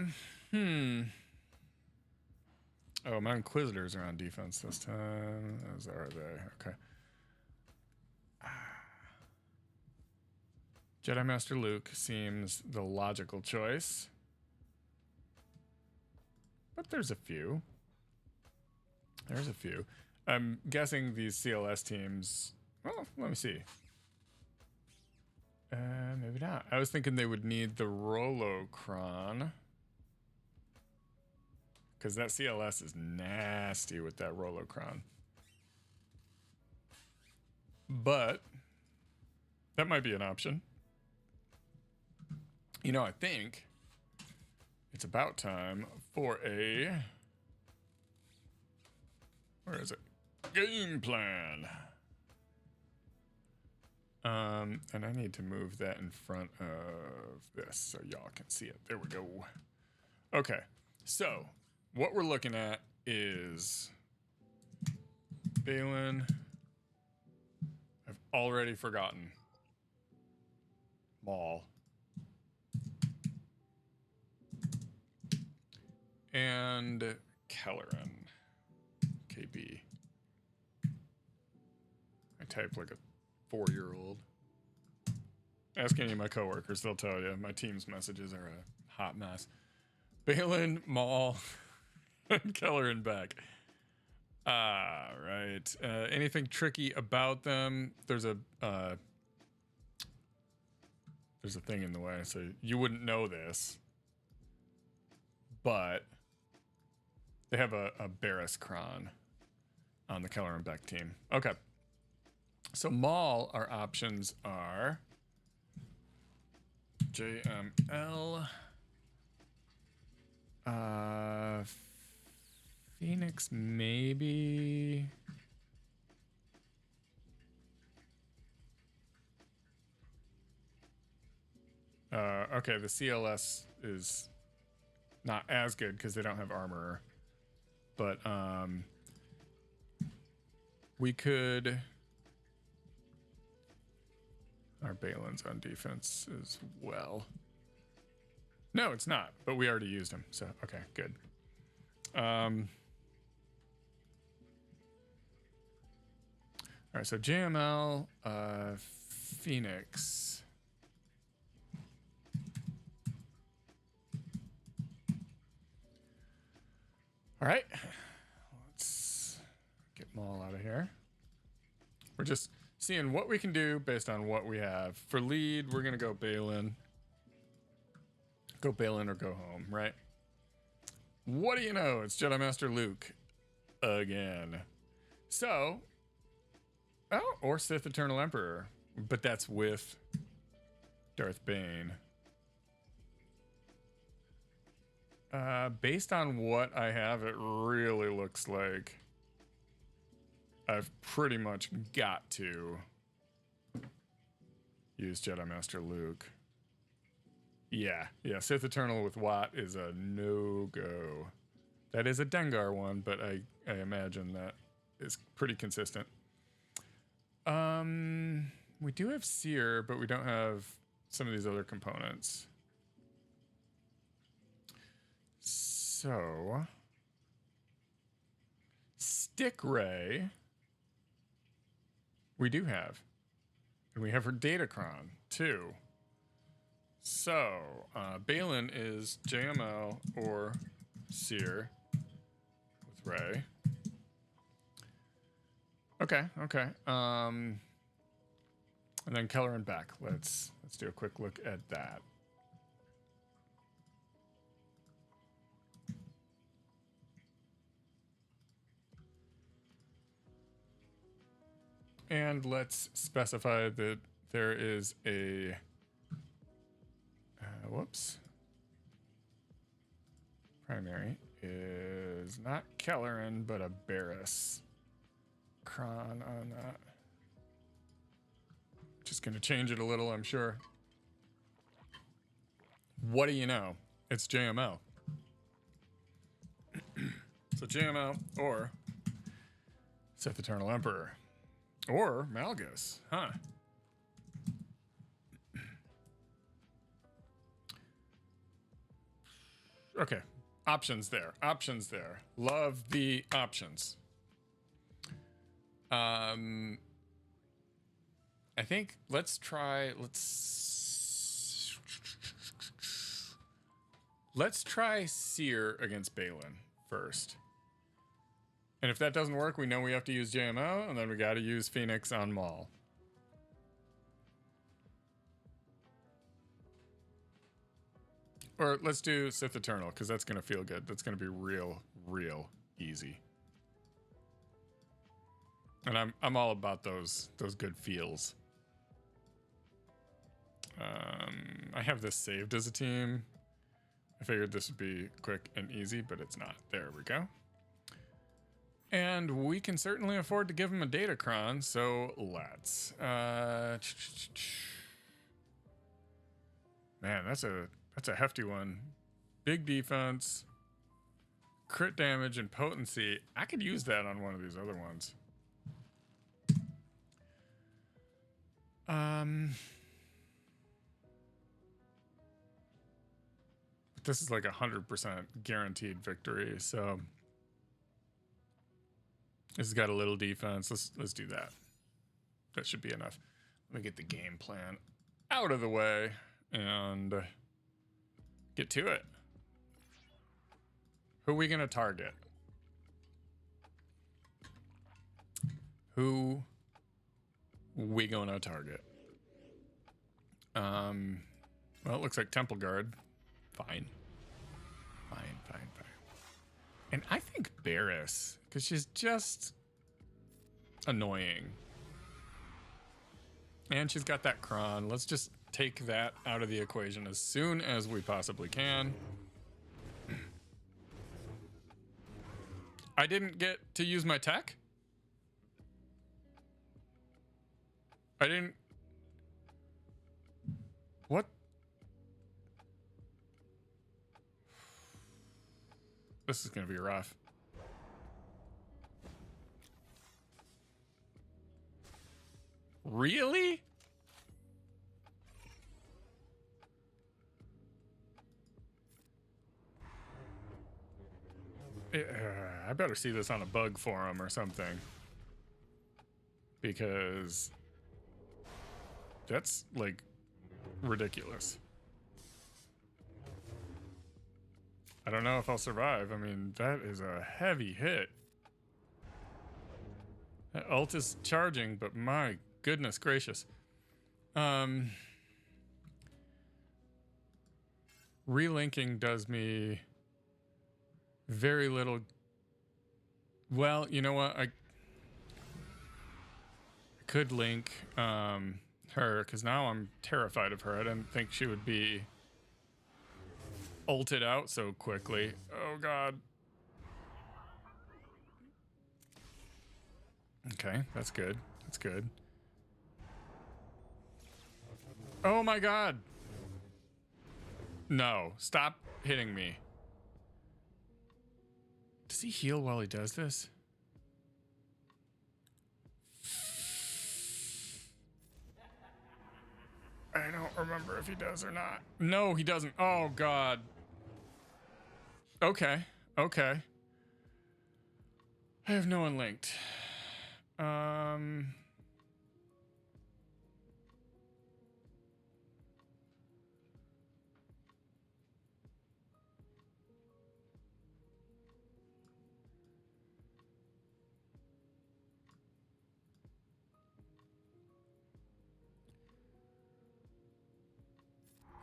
my Inquisitors are on defense this time. As are they. Okay. Jedi Master Luke seems the logical choice. But there's a few. There's a few. I'm guessing these CLS teams... Well, let me see. Maybe not. I was thinking they would need the Rolocron. Because that CLS is nasty with that Rolocron. But that might be an option. You know, I think it's about time for a... Where is it? Game plan. And I need to move that in front of this so y'all can see it. There we go. Okay, so what we're looking at is Balin. I've already forgotten. Maul. And Kelleran. KB. I type like a 4-year-old. Ask any of my coworkers, they'll tell you. My team's messages are a hot mess. Balin, Maul, and Kelleran back. Right. Anything tricky about them? There's a thing in the way, so you wouldn't know this. But they have a Barris Kron on the Kelleran Beck team. Okay. So Maul, our options are JML, Phoenix maybe. Okay, the CLS is not as good because they don't have armor. But we could... Our Balin's on defense as well. No, it's not, but we already used him, so okay, good. All right, so JML, Phoenix. All right, let's get Maul out of here. We're just seeing what we can do based on what we have. For lead, we're gonna go Balin. Go Balin or go home, right? What do you know? It's Jedi Master Luke again. So, oh, or Sith Eternal Emperor, but that's with Darth Bane. Based on what I have, it really looks like I've pretty much got to use Jedi Master Luke. Yeah, Sith Eternal with Watt is a no-go. That is a Dengar one, but I imagine that is pretty consistent. We do have Seer, but we don't have some of these other components. So, Stick Ray, we do have. And we have her Datacron, too. So, Balin is JML or Seer with Ray. Okay. And then Kelleran back. Let's do a quick look at that. And let's specify that there is a primary is not Kelleran, but a Barris. Kron on that. Just gonna change it a little, I'm sure. What do you know? It's JML. So JML or Sith Eternal Emperor or Malgus, huh? Okay, options there. Options there. Love the options. I think let's try. Let's try Seer against Balin first. And if that doesn't work, we know we have to use JMO, and then we got to use Phoenix on Maul. Or let's do Sith Eternal, because that's going to feel good. That's going to be real easy. And I'm all about those good feels. I have this saved as a team. I figured this would be quick and easy, but it's not. There we go. And we can certainly afford to give him a Datacron, so let's. Man, that's a hefty one. Big defense, crit damage, and potency. I could use that on one of these other ones. This is like 100% guaranteed victory, so this has got a little defense. Let's do that. That should be enough. Let me get the game plan out of the way and get to it. Who are we gonna target? Who we gonna target? Well, it looks like Temple Guard. Fine. And I think Barris, because she's just annoying. And she's got that Kron. Let's just take that out of the equation as soon as we possibly can. I didn't get to use my tech? I didn't... What? This is going to be rough. Really? I better see this on a bug forum or something. Because that's like ridiculous. I don't know if I'll survive. I mean, that is a heavy hit. That ult is charging, but my goodness gracious. Relinking does me very little. Well, you know what? I could link her, because now I'm terrified of her. I didn't think she would be ulted out so quickly. Oh god. Okay, that's good. That's good. Oh my god. No, stop hitting me. Does he heal while he does this? I don't remember if he does or not. No, he doesn't. Oh god. Okay. Okay. I have no one linked.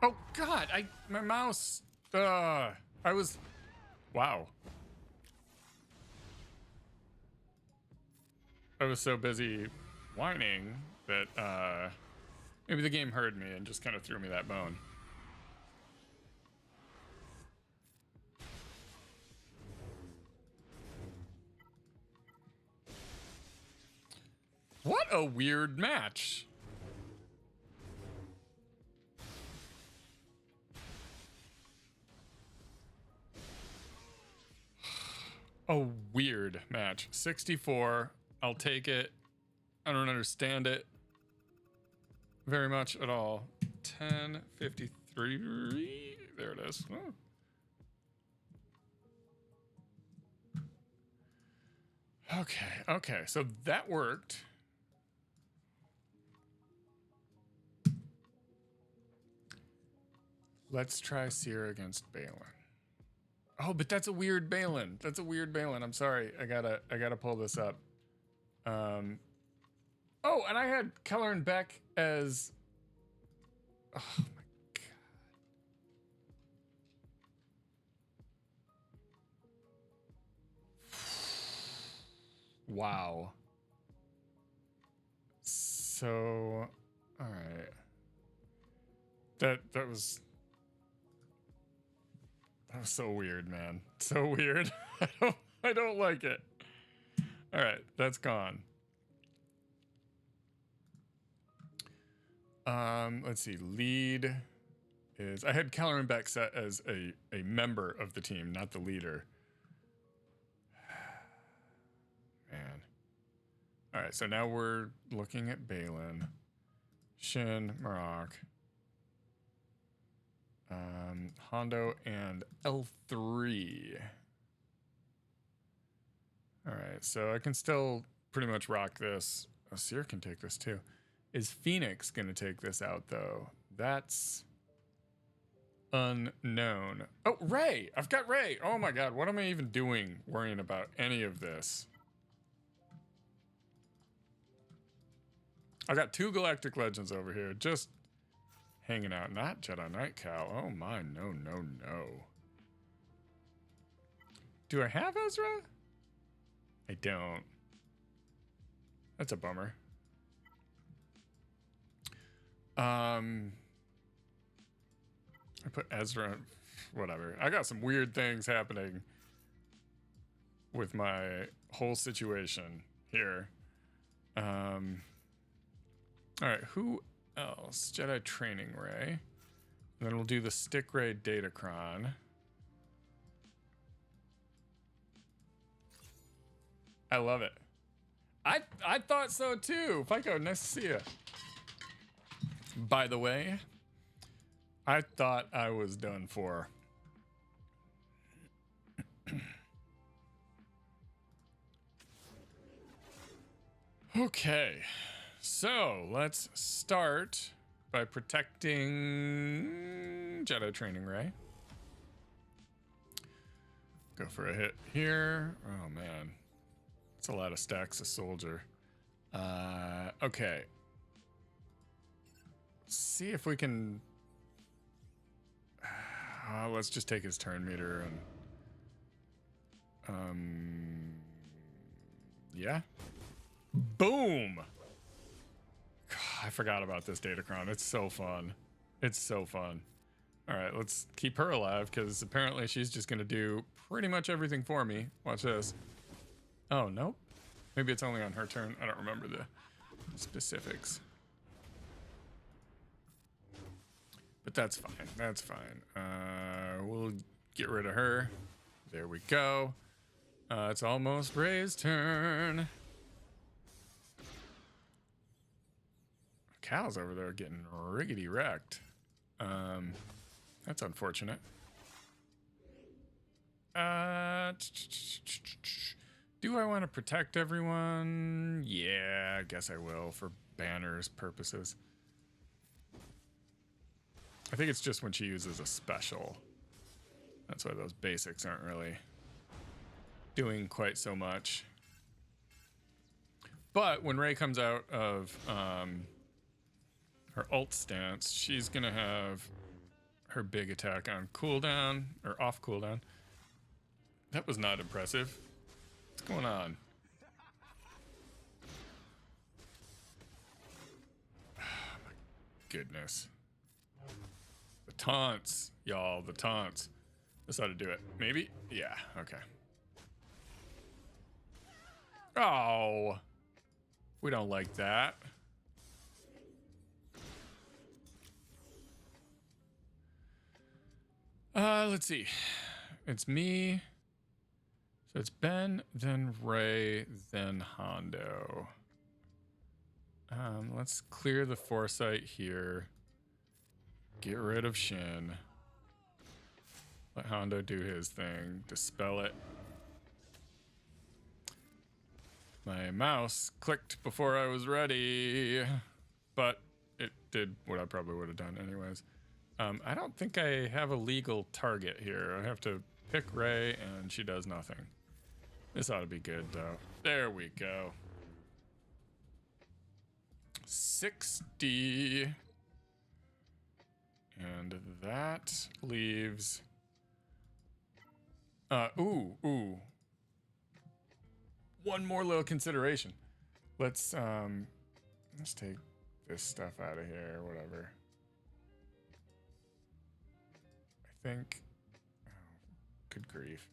Oh god, my mouse. I was wow. I was so busy whining that maybe the game heard me and just kind of threw me that bone. What a weird match. A weird match. 64. I'll take it. I don't understand it very much at all. 10:53. There it is. Oh. Okay, so that worked. Let's try Seer against Balin. Oh, but that's a weird Balin. That's a weird Balin. I'm sorry. I gotta pull this up. Oh, and I had Keller and Beck as. Oh my god. Wow. So, all right. That was so weird, man. So weird. I don't like it. All right, that's gone. Let's see. Lead is I had Keller and Beck set as a member of the team, not the leader. Man. All right, so now we're looking at Balin, Shin, Marok, Hondo, and L3. All right, so I can still pretty much rock this. Oh, Seer can take this too. Is Phoenix gonna take this out though? That's unknown. Oh, Ray! I've got Ray! Oh my god, what am I even doing worrying about any of this? I got 2 Galactic Legends over here, just hanging out. Not Jedi Knight Cow. Oh my, no. Do I have Ezra? I don't. That's a bummer. I put Ezra, whatever. I got some weird things happening with my whole situation here. All right, who else? Jedi Training Ray. And then we'll do the Stick Ray Datacron. I love it. I thought so too. Fico, nice to see you. By the way, I thought I was done for. Okay, so let's start by protecting Jedi Training Ray. Go for a hit here. Oh man, it's a lot of stacks of soldier. Okay. See if we can. Let's just take his turn meter and. Yeah. Boom. God, I forgot about this Datacron. It's so fun. It's so fun. All right, let's keep her alive because apparently she's just gonna do pretty much everything for me. Watch this. Oh nope. Maybe it's only on her turn. I don't remember the specifics. But that's fine. That's fine. We'll get rid of her. There we go. It's almost Ray's turn. Cal's over there getting riggedy wrecked. That's unfortunate. Do I want to protect everyone? Yeah, I guess I will for banners purposes. I think it's just when she uses a special. That's why those basics aren't really doing quite so much. But when Rey comes out of her ult stance, she's gonna have her big attack on cooldown, or off cooldown. That was not impressive. What's going on? Oh my goodness. The taunts, y'all, the taunts. This ought to do it. Maybe? Yeah, okay. Oh. We don't like that. Let's see. It's me. So it's Ben, then Ray, then Hondo. Let's clear the foresight here. Get rid of Shin. Let Hondo do his thing. Dispel it. My mouse clicked before I was ready, but it did what I probably would have done anyways. I don't think I have a legal target here. I have to pick Ray, and she does nothing. This ought to be good, though. There we go. 60. And that leaves... ooh. One more little consideration. Let's take this stuff out of here, whatever. I think... Oh, good grief.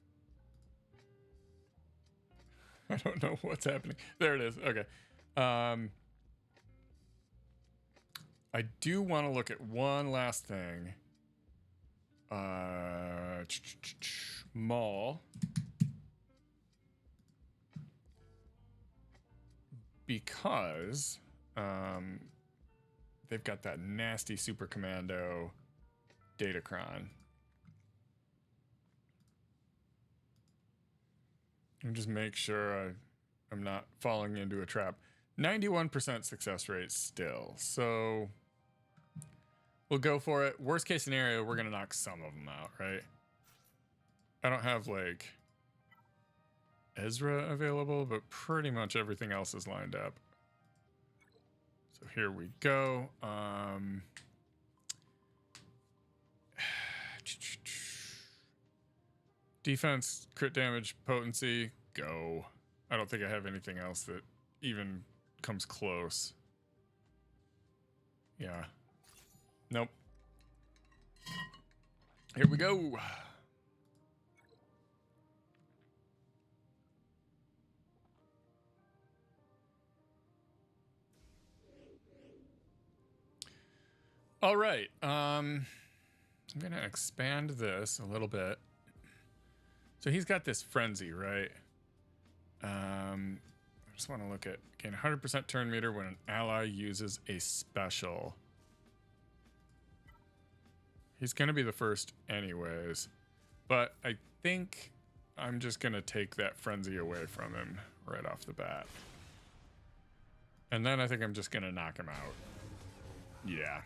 I don't know what's happening. There it is. Okay. I do want to look at one last thing. Mall. Because they've got that nasty super commando Datacron. And just make sure I'm not falling into a trap. 91% success rate still, so we'll go for it. Worst case scenario, we're gonna knock some of them out, right? I don't have like Ezra available, but pretty much everything else is lined up. So here we go. Defense, crit damage, potency, go. I don't think I have anything else that even comes close. Yeah. Nope. Here we go. All right. I'm going to expand this a little bit. So he's got this frenzy, right? I just want to look at, gain 100% turn meter when an ally uses a special. He's going to be the first anyways, but I think I'm just going to take that frenzy away from him right off the bat. And then I think I'm just going to knock him out. Yeah.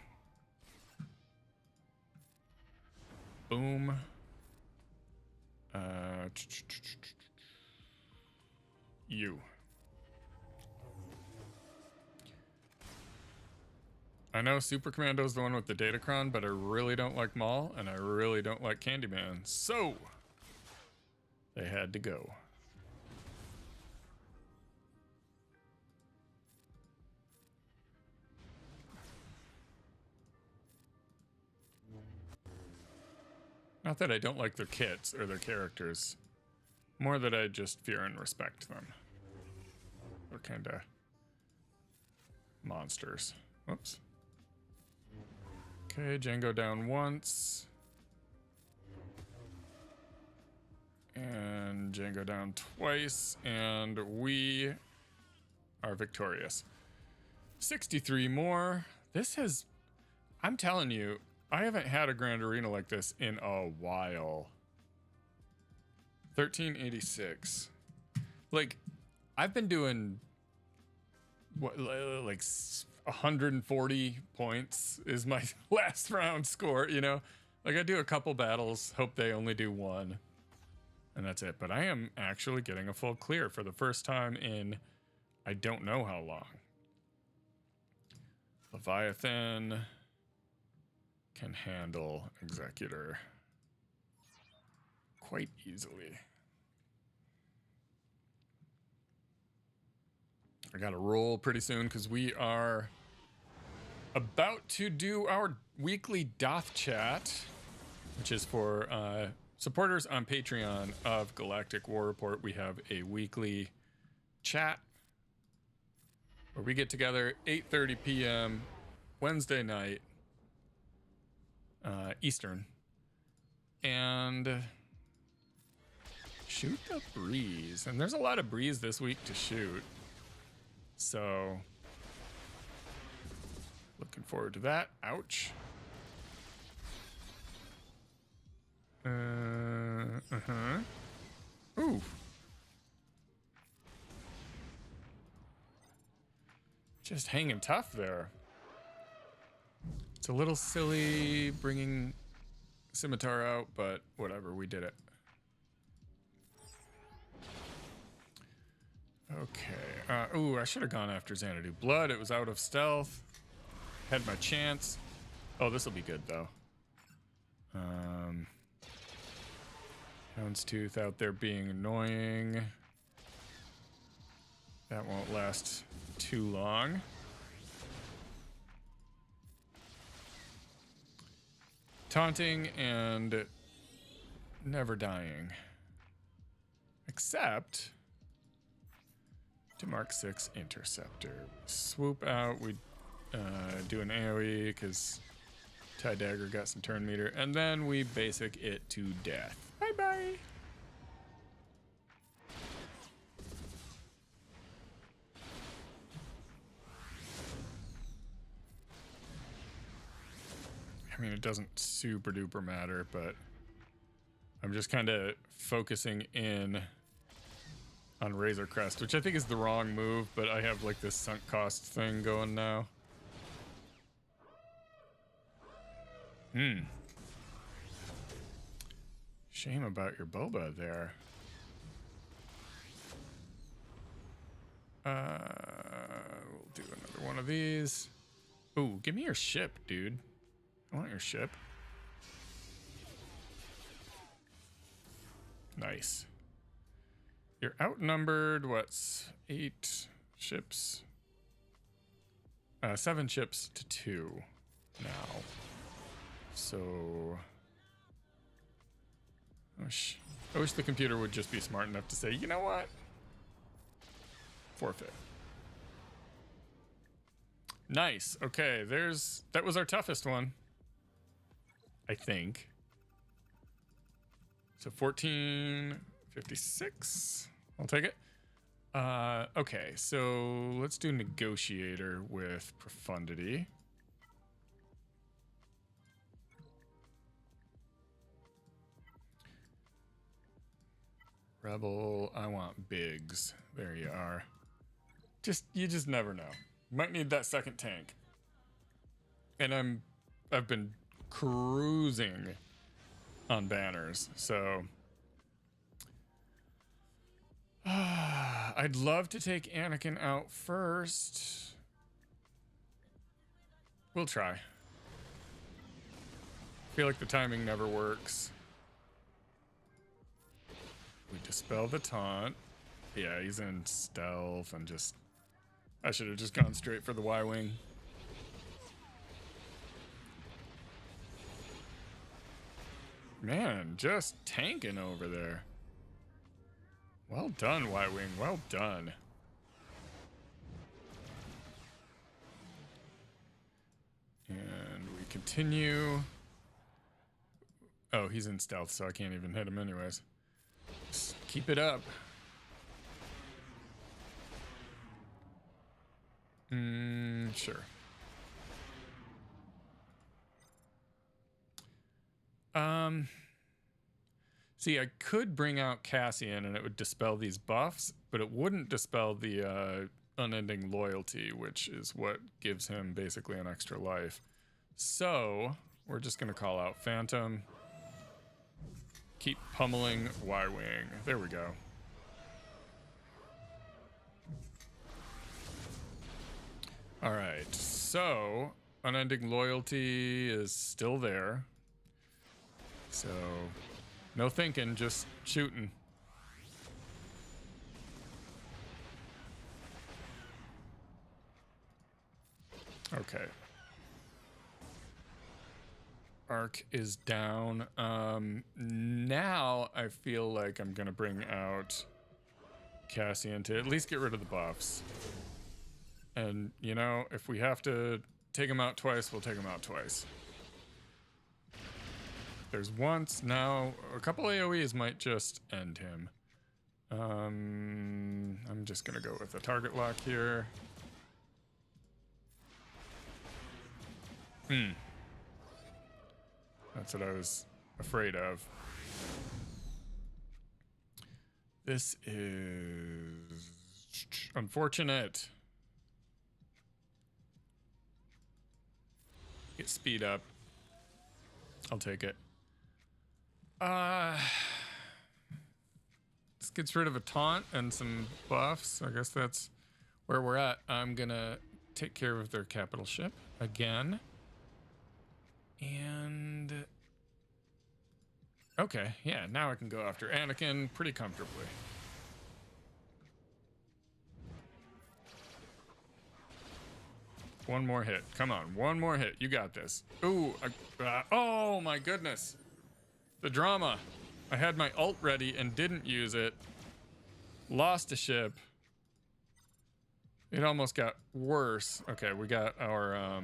Boom. You. I know Super Commando is the one with the Datacron, but I really don't like Maul, and I really don't like Candyman, so they had to go. Not that I don't like their kits or their characters. More that I just fear and respect them. They're kind of monsters. Whoops. Okay, Django down once. And Django down twice. And we are victorious. 63 more. This has... I'm telling you, I haven't had a Grand Arena like this in a while. 1386. Like, I've been doing what, like 140 points is my last round score, you know? Like, I do a couple battles, hope they only do one, and that's it. But I am actually getting a full clear for the first time in I don't know how long. Leviathan can handle Executor quite easily. I gotta roll pretty soon because we are about to do our weekly Doth Chat, which is for supporters on Patreon of Galactic War Report. We have a weekly chat where we get together 8:30 p.m. Wednesday night, Eastern, and shoot the breeze. And there's a lot of breeze this week to shoot, so looking forward to that. Ouch. Ooh. Just hanging tough there. It's a little silly bringing Scimitar out, but whatever, we did it. Okay. Ooh, I should have gone after Xanadu Blood. It was out of stealth. Had my chance. Oh, this will be good, though. Houndstooth out there being annoying. That won't last too long. Taunting and never dying. Except to Mark 6 Interceptor. Swoop out, we do an AoE because Tie Dagger got some turn meter, and then we basic it to death. Bye bye. I mean, it doesn't super duper matter, but I'm just kind of focusing in on Razor Crest, which I think is the wrong move, but I have like this sunk cost thing going now. Shame about your boba there. We'll do another one of these. Ooh, give me your ship, dude. I want your ship. Nice. You're outnumbered, what's 8 ships? 7 ships to 2 now. So I wish the computer would just be smart enough to say, you know what? Forfeit. Nice. Okay, that was our toughest one, I think. So 1456. I'll take it. Okay, so let's do Negotiator with Profundity. Rebel, I want bigs. There you are. You just never know. Might need that second tank. And I've been cruising on banners, so I'd love to take Anakin out first. We'll try. I feel like the timing never works. We dispel the taunt. Yeah, he's in stealth and I should have just gone straight for the Y-Wing. Man, just tanking over there. Well done, Y-Wing. Well done. And we continue. Oh, he's in stealth, so I can't even hit him anyways. Just keep it up. Sure. See, I could bring out Cassian and it would dispel these buffs, but it wouldn't dispel the unending loyalty, which is what gives him basically an extra life. So we're just gonna call out Phantom. Keep pummeling Y-Wing. There we go. All right, so unending loyalty is still there. So no thinking, just shooting. Okay. Arc is down. Now I feel like I'm gonna bring out Cassian to at least get rid of the buffs. And, you know, if we have to take him out twice, we'll take him out twice. There's once, now a couple AoEs might just end him. I'm just gonna go with a target lock here. That's what I was afraid of. This is unfortunate. Get speed up. I'll take it. This gets rid of a taunt and some buffs. I guess that's where we're at. I'm gonna take care of their capital ship again. And okay, yeah, now I can go after Anakin pretty comfortably. One more hit. Come on, one more hit. You got this. Ooh, oh my goodness. The drama. I had my ult ready and didn't use it. Lost a ship. It almost got worse. Okay, we got our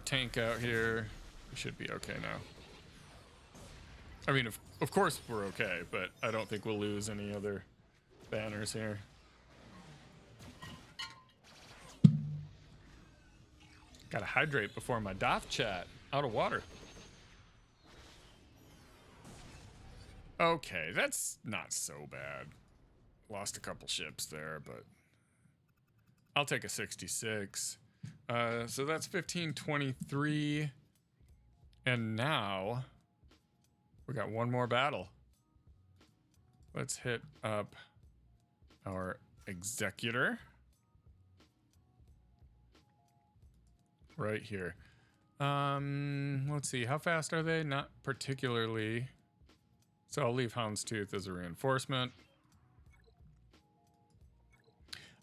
tank out here. We should be okay now. I mean, of course we're okay, but I don't think we'll lose any other banners here. Gotta hydrate before my doff chat. Out of water. Okay, that's not so bad. Lost a couple ships there, but I'll take a 66. So that's 1523. And now we got one more battle. Let's hit up our executor. Right here. Let's see, how fast are they? Not particularly. So I'll leave Houndstooth as a reinforcement.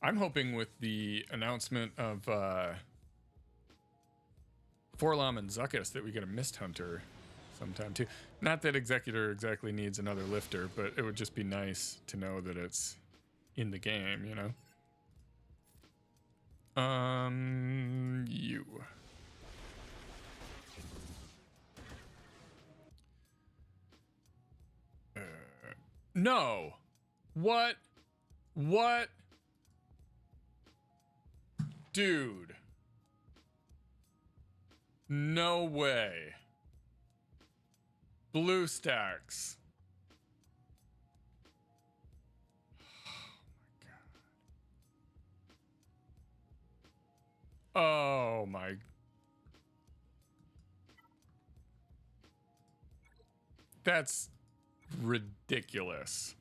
I'm hoping with the announcement of Forlom and Zuckuss that we get a Mist Hunter sometime too. Not that Executor exactly needs another lifter, but it would just be nice to know that it's in the game, you know? You. No. What? What? Dude. No way. Blue stacks. Oh my. That's ridiculous.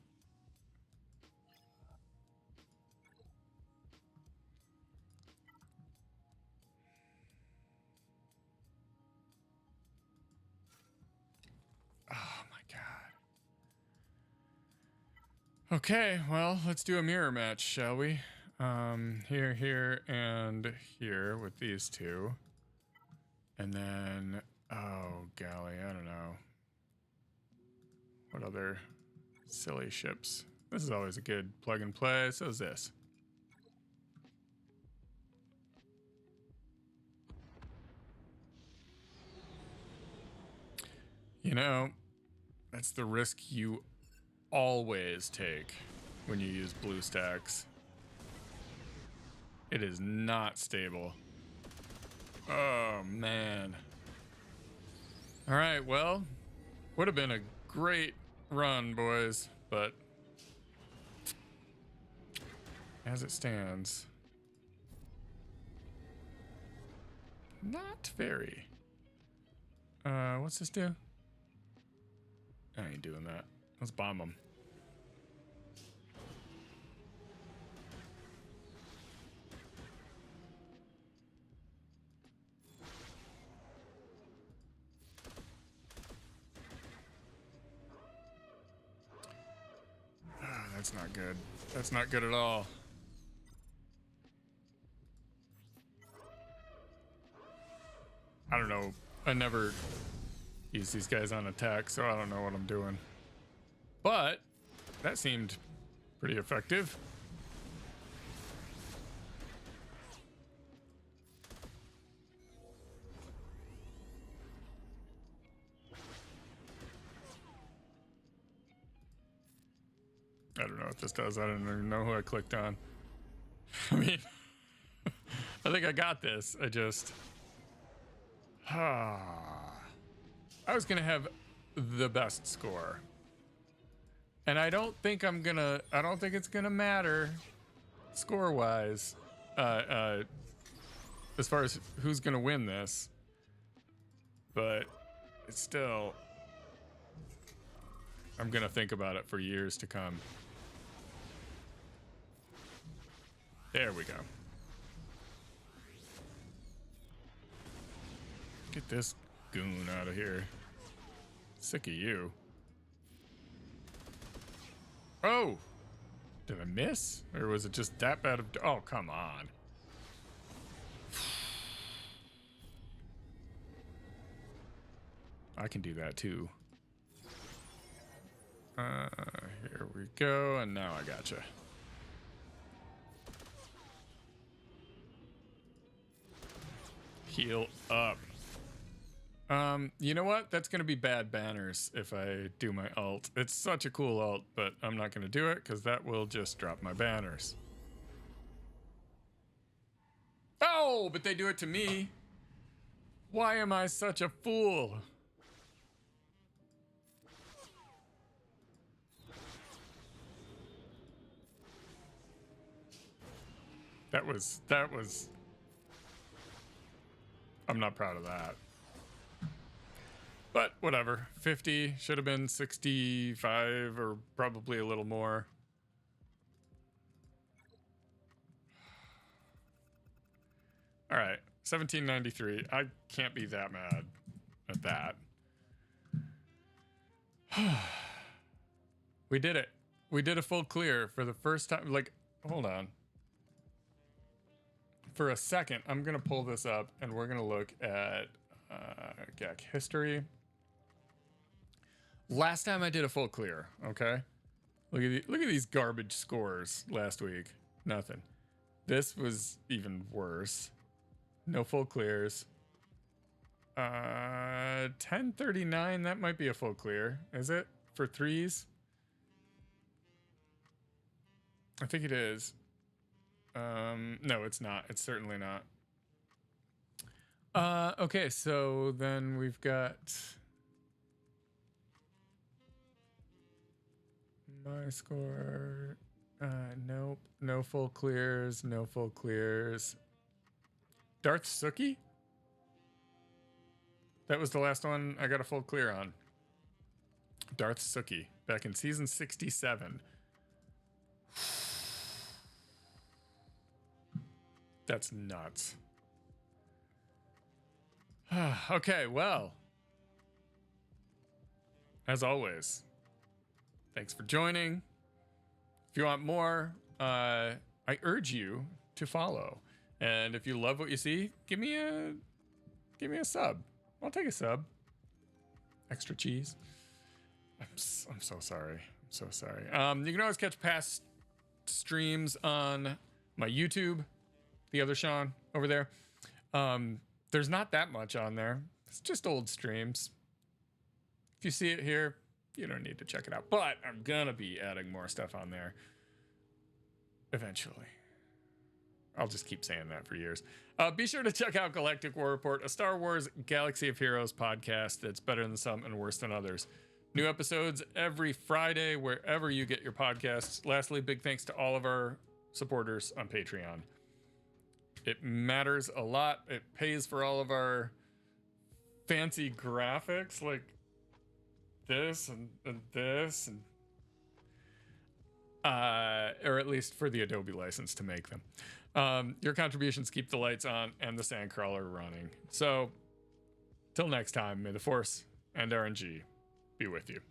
Oh my god. Okay, well, let's do a mirror match, shall we? Here, and here with these two. And then, oh golly, I don't know. What other silly ships? This is always a good plug and play. So is this. You know, that's the risk you always take when you use blue stacks. It is not stable. Oh, man. All right, well, would have been a great run, boys, but as it stands, not very. What's this do? I ain't doing that. Let's bomb them. That's not good. That's not good at all. I don't know. I never use these guys on attack, so I don't know what I'm doing. But that seemed pretty effective. I don't know what this does. I don't even know who I clicked on. I mean, I think I got this. I just... I was going to have the best score. And I don't think it's going to matter score-wise as far as who's going to win this. But it's still... I'm going to think about it for years to come. There we go. Get this goon out of here. Sick of you. Oh! Did I miss? Or was it just that bad of... Oh, come on. I can do that too. Here we go, and now I gotcha. Heal up. You know what? That's gonna be bad banners if I do my ult. It's such a cool ult, but I'm not gonna do it because that will just drop my banners. Oh, but they do it to me. Why am I such a fool? That was, I'm not proud of that. But whatever, 50, should have been 65 or probably a little more. All right, 1793, I can't be that mad at that. We did it. We did a full clear for the first time. Like, hold on. For a second, I'm going to pull this up and we're going to look at GAC history. Last time I did a full clear, okay? Look at these garbage scores last week. Nothing. This was even worse. No full clears. 1039, that might be a full clear. Is it? For threes? I think it is. No, it's not. It's certainly not. Okay, so then we've got my score. Nope. No full clears. No full clears. Darth Suki? That was the last one I got a full clear on. Darth Suki, back in season 67. That's nuts. Okay, well, as always, thanks for joining. If you want more, I urge you to follow. And if you love what you see, give me a sub. I'll take a sub. Extra cheese. I'm so sorry. I'm so sorry. You can always catch past streams on my YouTube. The other Sean over there. There's not that much on there. It's just old streams. If you see it here, you don't need to check it out. But I'm gonna be adding more stuff on there eventually. I'll just keep saying that for years. Be sure to check out Galactic War Report, a Star Wars Galaxy of Heroes podcast that's better than some and worse than others. New episodes every Friday, wherever you get your podcasts. Lastly, big thanks to all of our supporters on Patreon. It matters a lot. It pays for all of our fancy graphics like this and this, and or at least for the Adobe license to make them. Your contributions keep the lights on and the Sandcrawler running. So, till next time, may the Force and RNG be with you.